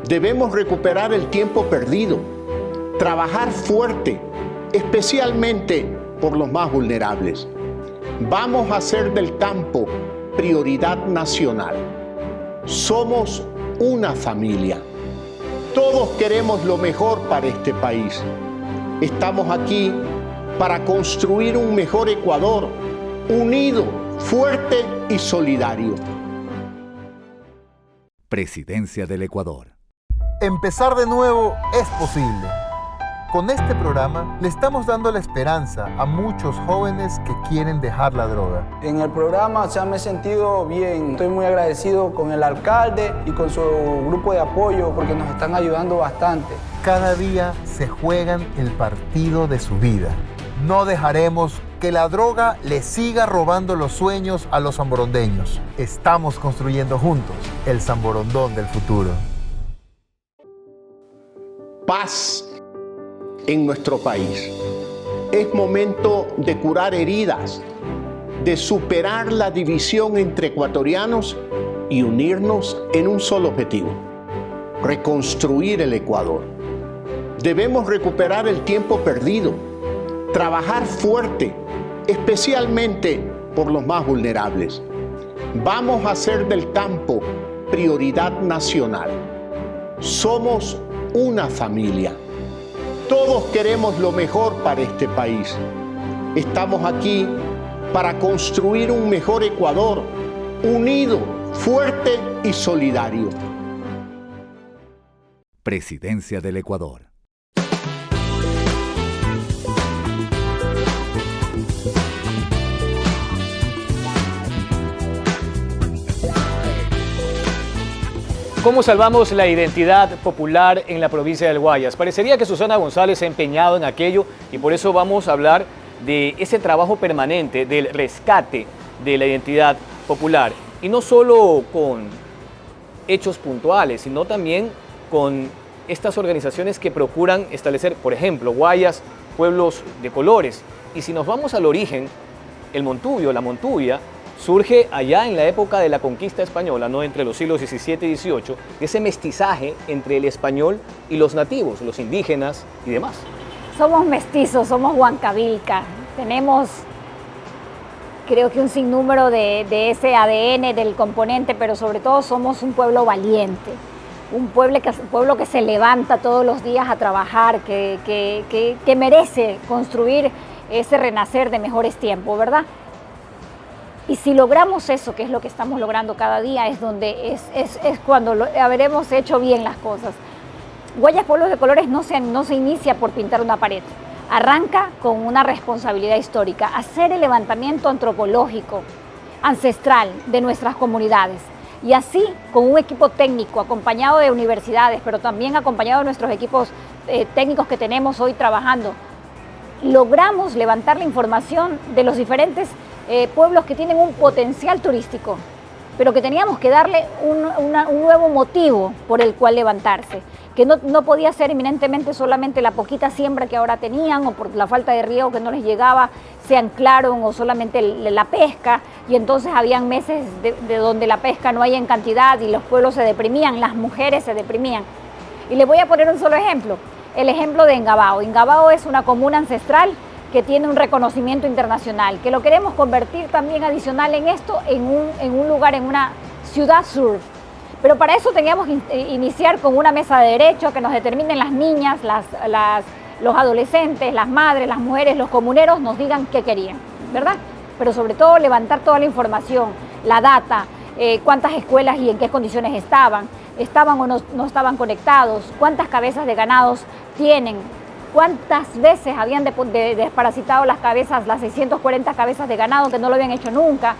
Debemos recuperar el tiempo perdido, trabajar fuerte, especialmente por los más vulnerables. Vamos a hacer del campo prioridad nacional. Somos una familia. Todos queremos lo mejor para este país. Estamos aquí para construir un mejor Ecuador, unido, fuerte y solidario. Presidencia del Ecuador. Empezar de nuevo es posible. Con este programa le estamos dando la esperanza a muchos jóvenes que quieren dejar la droga. En el programa me he sentido bien. Estoy muy agradecido con el alcalde y con su grupo de apoyo porque nos están ayudando bastante. Cada día se juegan el partido de su vida. No dejaremos que la droga le siga robando los sueños a los samborondeños. Estamos construyendo juntos el Samborondón del futuro. Paz en nuestro país. Es momento de curar heridas, de superar la división entre ecuatorianos y unirnos en un solo objetivo: reconstruir el Ecuador. Debemos recuperar el tiempo perdido, trabajar fuerte, especialmente por los más vulnerables. Vamos a hacer del campo prioridad nacional. Somos una familia. Todos queremos lo mejor para este país. Estamos aquí para construir un mejor Ecuador, unido, fuerte y solidario. Presidencia del Ecuador. ¿Cómo salvamos la identidad popular en la provincia del Guayas? Parecería que Susana González se ha empeñado en aquello y por eso vamos a hablar de ese trabajo permanente, del rescate de la identidad popular. Y no solo con hechos puntuales, sino también con estas organizaciones que procuran establecer, por ejemplo, Guayas, Pueblos de Colores. Y si nos vamos al origen, el Montubio, la Montubia, surge allá en la época de la conquista española, ¿no? Entre los siglos XVII y XVIII, ese mestizaje entre el español y los nativos, los indígenas y demás. Somos mestizos, somos huancavilca, tenemos creo que un sinnúmero de ese ADN del componente, pero sobre todo somos un pueblo valiente, un pueblo que se levanta todos los días a trabajar, que merece construir ese renacer de mejores tiempos, ¿verdad? Y si logramos eso, que es lo que estamos logrando cada día, es donde es cuando habremos hecho bien las cosas. Guayas Pueblos de Colores no se inicia por pintar una pared. Arranca con una responsabilidad histórica, hacer el levantamiento antropológico, ancestral de nuestras comunidades. Y así, con un equipo técnico acompañado de universidades, pero también acompañado de nuestros equipos técnicos que tenemos hoy trabajando, logramos levantar la información de los diferentes pueblos que tienen un potencial turístico, pero que teníamos que darle un nuevo motivo por el cual levantarse, que no podía ser eminentemente solamente la poquita siembra que ahora tenían o por la falta de riego que no les llegaba, se anclaron o solamente la pesca, y entonces habían meses de donde la pesca no hay en cantidad y los pueblos se deprimían, las mujeres se deprimían. Y les voy a poner un solo ejemplo, el ejemplo de Ingabao. Ingabao es una comuna ancestral que tiene un reconocimiento internacional, que lo queremos convertir también adicional en esto, en un lugar, en una ciudad surf. Pero para eso teníamos que iniciar con una mesa de derecho que nos determinen las niñas, los adolescentes, las madres, las mujeres, los comuneros, nos digan qué querían, ¿verdad? Pero sobre todo levantar toda la información, la data, cuántas escuelas y en qué condiciones estaban o no estaban conectados, cuántas cabezas de ganados tienen, cuántas veces habían desparasitado las 640 cabezas de ganado que no lo habían hecho nunca.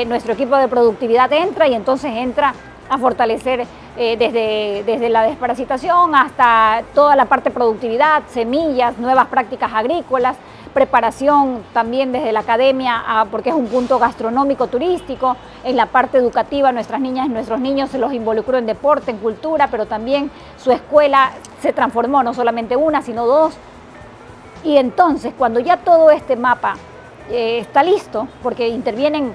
Nuestro equipo de productividad entra y entonces entra a fortalecer desde la desparasitación hasta toda la parte de productividad, semillas, nuevas prácticas agrícolas, preparación también desde la academia, porque es un punto gastronómico turístico. En la parte educativa, nuestras niñas y nuestros niños se los involucró en deporte, en cultura, pero también su escuela se transformó, no solamente una, sino dos. Y entonces, cuando ya todo este mapa está listo, porque intervienen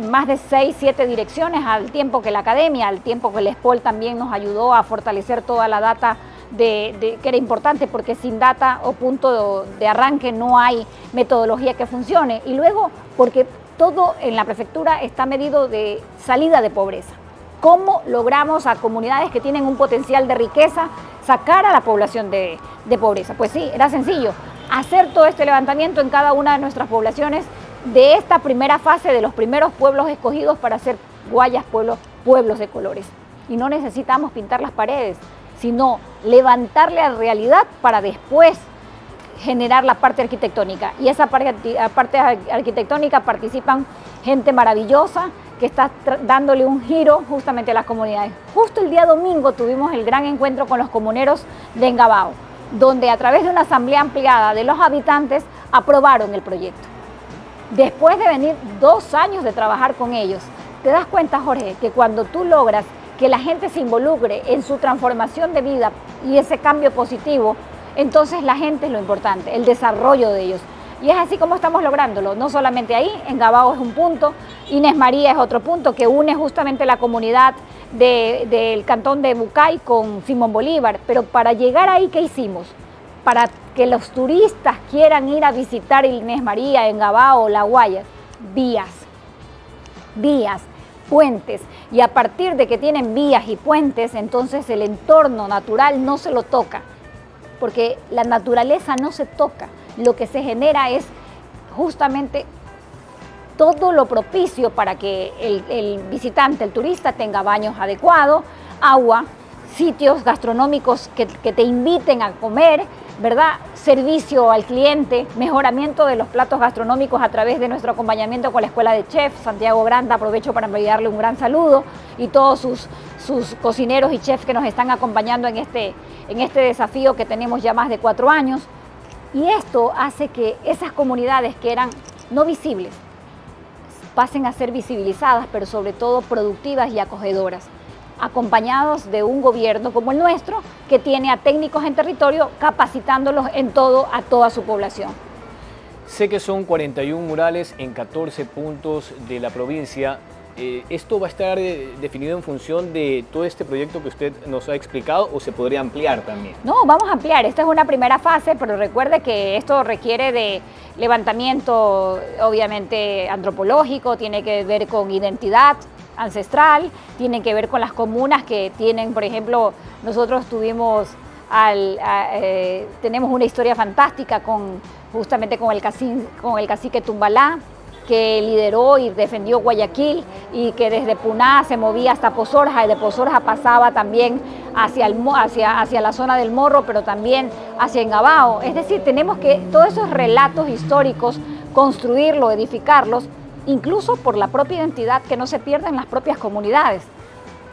más de 6, 7 direcciones, al tiempo que la academia, al tiempo que el SPOL también nos ayudó a fortalecer toda la data que era importante, porque sin data o punto de arranque no hay metodología que funcione. Y luego, porque todo en la prefectura está medido de salida de pobreza. ¿Cómo logramos a comunidades que tienen un potencial de riqueza sacar a la población de pobreza? Pues sí, era sencillo, hacer todo este levantamiento en cada una de nuestras poblaciones de esta primera fase de los primeros pueblos escogidos para hacer Guayas Pueblos de Colores. Y no necesitamos pintar las paredes, sino levantarle a la realidad para después generar la parte arquitectónica. Y esa parte arquitectónica participan gente maravillosa que está dándole un giro justamente a las comunidades. Justo el día domingo tuvimos el gran encuentro con los comuneros de Ingabao, donde a través de una asamblea ampliada de los habitantes aprobaron el proyecto. Después de venir 2 años de trabajar con ellos, te das cuenta, Jorge, que cuando tú logras que la gente se involucre en su transformación de vida y ese cambio positivo, entonces la gente es lo importante, el desarrollo de ellos. Y es así como estamos lográndolo, no solamente ahí, Ingabao es un punto, Inés María es otro punto que une justamente la comunidad del cantón de Bucay con Simón Bolívar. Pero para llegar ahí, ¿qué hicimos? Para que los turistas quieran ir a visitar Inés María, Ingabao, La Guayas, vías, puentes, y a partir de que tienen vías y puentes, entonces el entorno natural no se lo toca, porque la naturaleza no se toca, lo que se genera es justamente todo lo propicio para que el visitante, el turista, tenga baños adecuados, agua, sitios gastronómicos que te inviten a comer, ¿verdad? Servicio al cliente, mejoramiento de los platos gastronómicos a través de nuestro acompañamiento con la Escuela de Chef Santiago Granda. Aprovecho para enviarle un gran saludo, y todos sus cocineros y chefs que nos están acompañando en este desafío que tenemos ya más de 4 años. Y esto hace que esas comunidades que eran no visibles pasen a ser visibilizadas, pero sobre todo productivas y acogedoras, acompañados de un gobierno como el nuestro, que tiene a técnicos en territorio capacitándolos en todo a toda su población. Sé que son 41 murales en 14 puntos de la provincia. ¿Esto va a estar definido en función de todo este proyecto que usted nos ha explicado, o se podría ampliar también? No, vamos a ampliar. Esta es una primera fase, pero recuerde que esto requiere de levantamiento, obviamente, antropológico, tiene que ver con identidad ancestral, tiene que ver con las comunas que tienen, por ejemplo, nosotros tenemos una historia fantástica justamente con el cacique Tumbalá, que lideró y defendió Guayaquil y que desde Puná se movía hasta Pozorja y de Pozorja pasaba también hacia la zona del Morro, pero también hacia Engabao. Es decir, tenemos que todos esos relatos históricos construirlos, edificarlos, incluso por la propia identidad que no se pierda en las propias comunidades.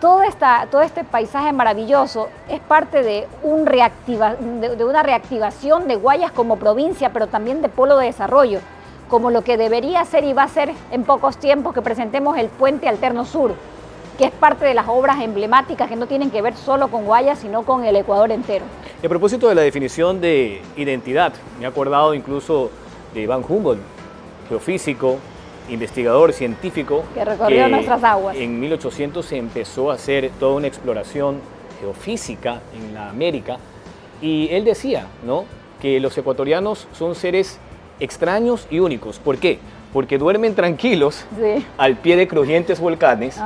Todo este paisaje maravilloso es parte de una reactivación de Guayas como provincia, pero también de polo de desarrollo, como lo que debería ser y va a ser en pocos tiempos que presentemos el Puente Alterno Sur, que es parte de las obras emblemáticas que no tienen que ver solo con Guayas, sino con el Ecuador entero. A propósito de la definición de identidad, me he acordado incluso de Van Humboldt, geofísico, investigador científico, que recorrió nuestras aguas. En 1800 se empezó a hacer toda una exploración geofísica en la América y él decía, ¿no?, que los ecuatorianos son seres extraños y únicos. ¿Por qué? Porque duermen tranquilos al pie de crujientes volcanes,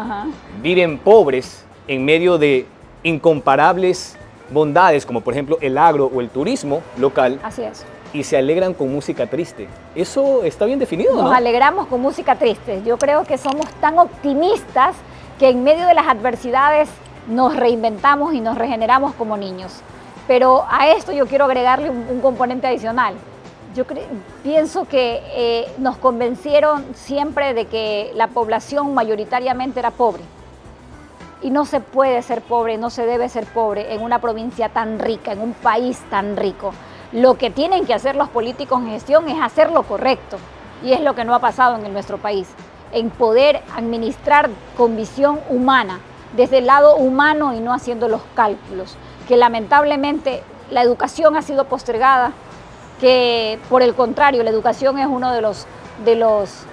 viven pobres en medio de incomparables bondades, como por ejemplo el agro o el turismo local. Así es. Y se alegran con música triste. ¿Eso está bien definido, no? Nos alegramos con música triste. Yo creo que somos tan optimistas que en medio de las adversidades nos reinventamos y nos regeneramos como niños. Pero a esto yo quiero agregarle un componente adicional. Yo pienso que nos convencieron siempre de que la población mayoritariamente era pobre. Y no se puede ser pobre, no se debe ser pobre en una provincia tan rica, en un país tan rico. Lo que tienen que hacer los políticos en gestión es hacer lo correcto. Y es lo que no ha pasado en nuestro país. En poder administrar con visión humana, desde el lado humano y no haciendo los cálculos. Que lamentablemente la educación ha sido postergada, que por el contrario la educación es uno de los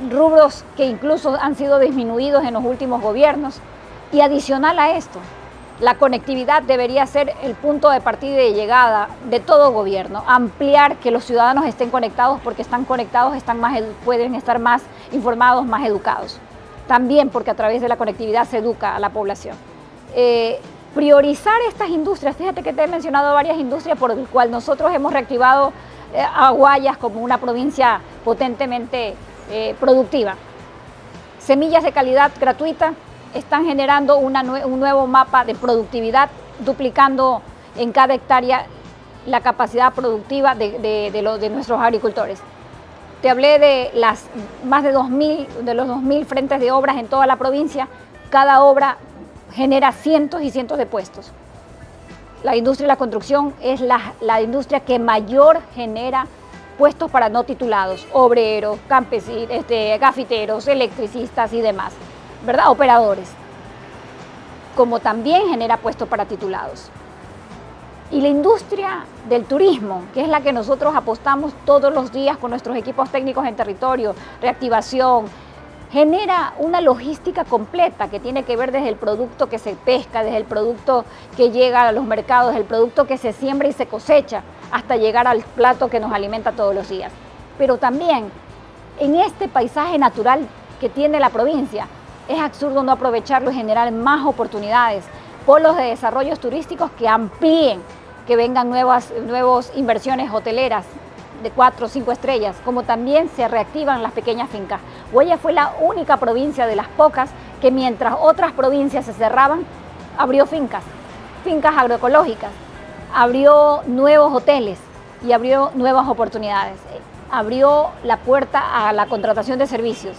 rubros que incluso han sido disminuidos en los últimos gobiernos. Y adicional a esto, la conectividad debería ser el punto de partida y de llegada de todo gobierno. Ampliar que los ciudadanos estén conectados porque están conectados, pueden estar más informados, más educados. También porque a través de la conectividad se educa a la población. Priorizar estas industrias. Fíjate que te he mencionado varias industrias por el cual nosotros hemos reactivado a Guayas como una provincia potentemente productiva. Semillas de calidad gratuita están generando un nuevo mapa de productividad, duplicando en cada hectárea la capacidad productiva de nuestros agricultores. Te hablé de más de los 2.000 frentes de obras en toda la provincia. Cada obra genera cientos y cientos de puestos. La industria de la construcción es la industria que mayor genera puestos para no titulados, obreros, campesinos, gafiteros, electricistas y demás, ¿verdad? Operadores, como también genera puestos para titulados. Y la industria del turismo, que es la que nosotros apostamos todos los días con nuestros equipos técnicos en territorio, reactivación, genera una logística completa que tiene que ver desde el producto que se pesca, desde el producto que llega a los mercados, desde el producto que se siembra y se cosecha, hasta llegar al plato que nos alimenta todos los días. Pero también en este paisaje natural que tiene la provincia, es absurdo no aprovecharlo y generar más oportunidades, polos de desarrollos turísticos que amplíen, que vengan nuevas inversiones hoteleras de 4 o 5 estrellas, como también se reactivan las pequeñas fincas. Guayas fue la única provincia de las pocas que mientras otras provincias se cerraban, abrió fincas agroecológicas, abrió nuevos hoteles y abrió nuevas oportunidades, abrió la puerta a la contratación de servicios.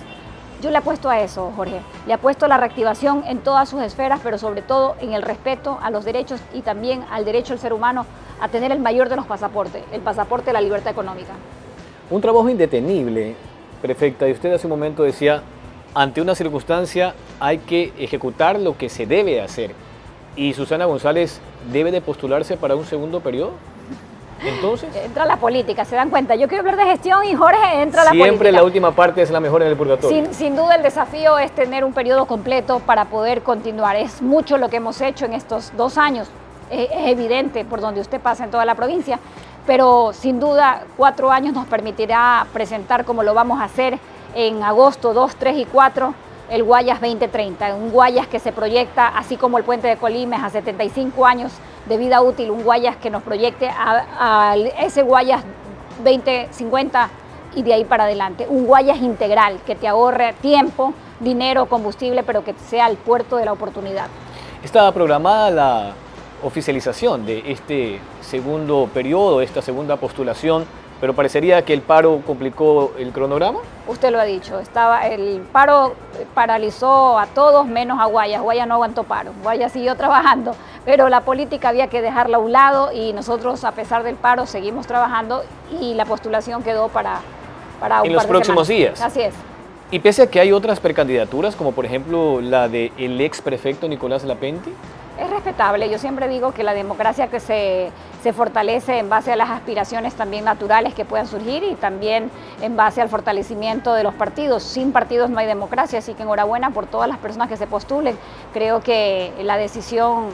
Yo le apuesto a eso, Jorge, le apuesto a la reactivación en todas sus esferas, pero sobre todo en el respeto a los derechos y también al derecho del ser humano a tener el mayor de los pasaportes, el pasaporte de la libertad económica. Un trabajo indetenible, prefecta, y usted hace un momento decía, ante una circunstancia hay que ejecutar lo que se debe hacer. ¿Y Susana González debe de postularse para un segundo periodo? Entonces, entra la política, se dan cuenta. Yo quiero hablar de gestión y Jorge entra la política. Siempre la última parte es la mejor en el purgatorio. Sin duda el desafío es tener un periodo completo para poder continuar. Es mucho lo que hemos hecho en estos 2 años. Es evidente por donde usted pasa en toda la provincia, pero sin duda 4 años nos permitirá presentar, como lo vamos a hacer en agosto 2, 3 y 4, el Guayas 2030. Un Guayas que se proyecta, así como el Puente de Colimes, a 75 años de vida útil, un Guayas que nos proyecte a ese Guayas 2050 y de ahí para adelante. Un Guayas integral que te ahorre tiempo, dinero, combustible, pero que sea el puerto de la oportunidad. ¿Está programada la oficialización de este segundo periodo, esta segunda postulación, pero parecería que el paro complicó el cronograma? Usted lo ha dicho, el paro paralizó a todos menos a Guayas. Guayas no aguantó paro, Guayas siguió trabajando, pero la política había que dejarla a un lado y nosotros, a pesar del paro, seguimos trabajando y la postulación quedó para un par de en los próximos días. Así es. Y pese a que hay otras precandidaturas, como por ejemplo la del ex prefecto Nicolás Lapenti. Es respetable. Yo siempre digo que la democracia que se fortalece en base a las aspiraciones también naturales que puedan surgir y también en base al fortalecimiento de los partidos. Sin partidos no hay democracia, así que enhorabuena por todas las personas que se postulen. Creo que la decisión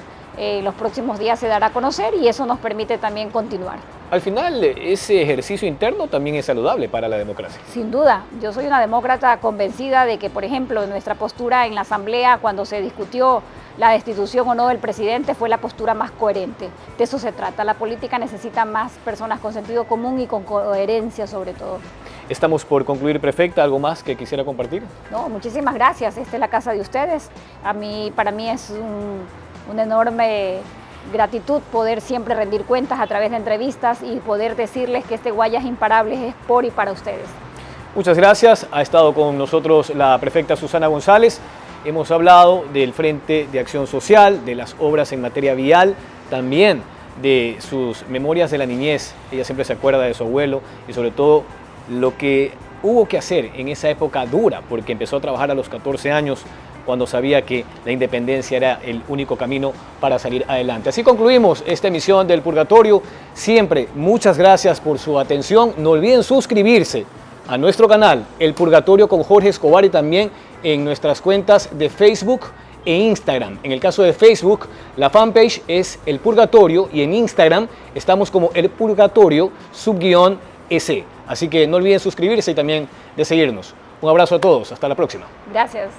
los próximos días se dará a conocer y eso nos permite también continuar. Al final, ese ejercicio interno también es saludable para la democracia. Sin duda, yo soy una demócrata convencida de que, por ejemplo, nuestra postura en la Asamblea cuando se discutió la destitución o no del presidente fue la postura más coherente. De eso se trata. La política necesita más personas con sentido común y con coherencia sobre todo. Estamos por concluir, prefecta. ¿Algo más que quisiera compartir? No, muchísimas gracias. Esta es la casa de ustedes. Para mí es una enorme gratitud poder siempre rendir cuentas a través de entrevistas y poder decirles que este Guayas Imparables es por y para ustedes. Muchas gracias. Ha estado con nosotros la prefecta Susana González. Hemos hablado del Frente de Acción Social, de las obras en materia vial, también de sus memorias de la niñez. Ella siempre se acuerda de su abuelo y sobre todo lo que hubo que hacer en esa época dura, porque empezó a trabajar a los 14 años, cuando sabía que la independencia era el único camino para salir adelante. Así concluimos esta emisión del Purgatorio. Siempre muchas gracias por su atención. No olviden suscribirse a nuestro canal El Purgatorio con Jorge Escobar y también en nuestras cuentas de Facebook e Instagram. En el caso de Facebook, la fanpage es El Purgatorio y en Instagram estamos como El Purgatorio _S. Así que no olviden suscribirse y también de seguirnos. Un abrazo a todos. Hasta la próxima. Gracias.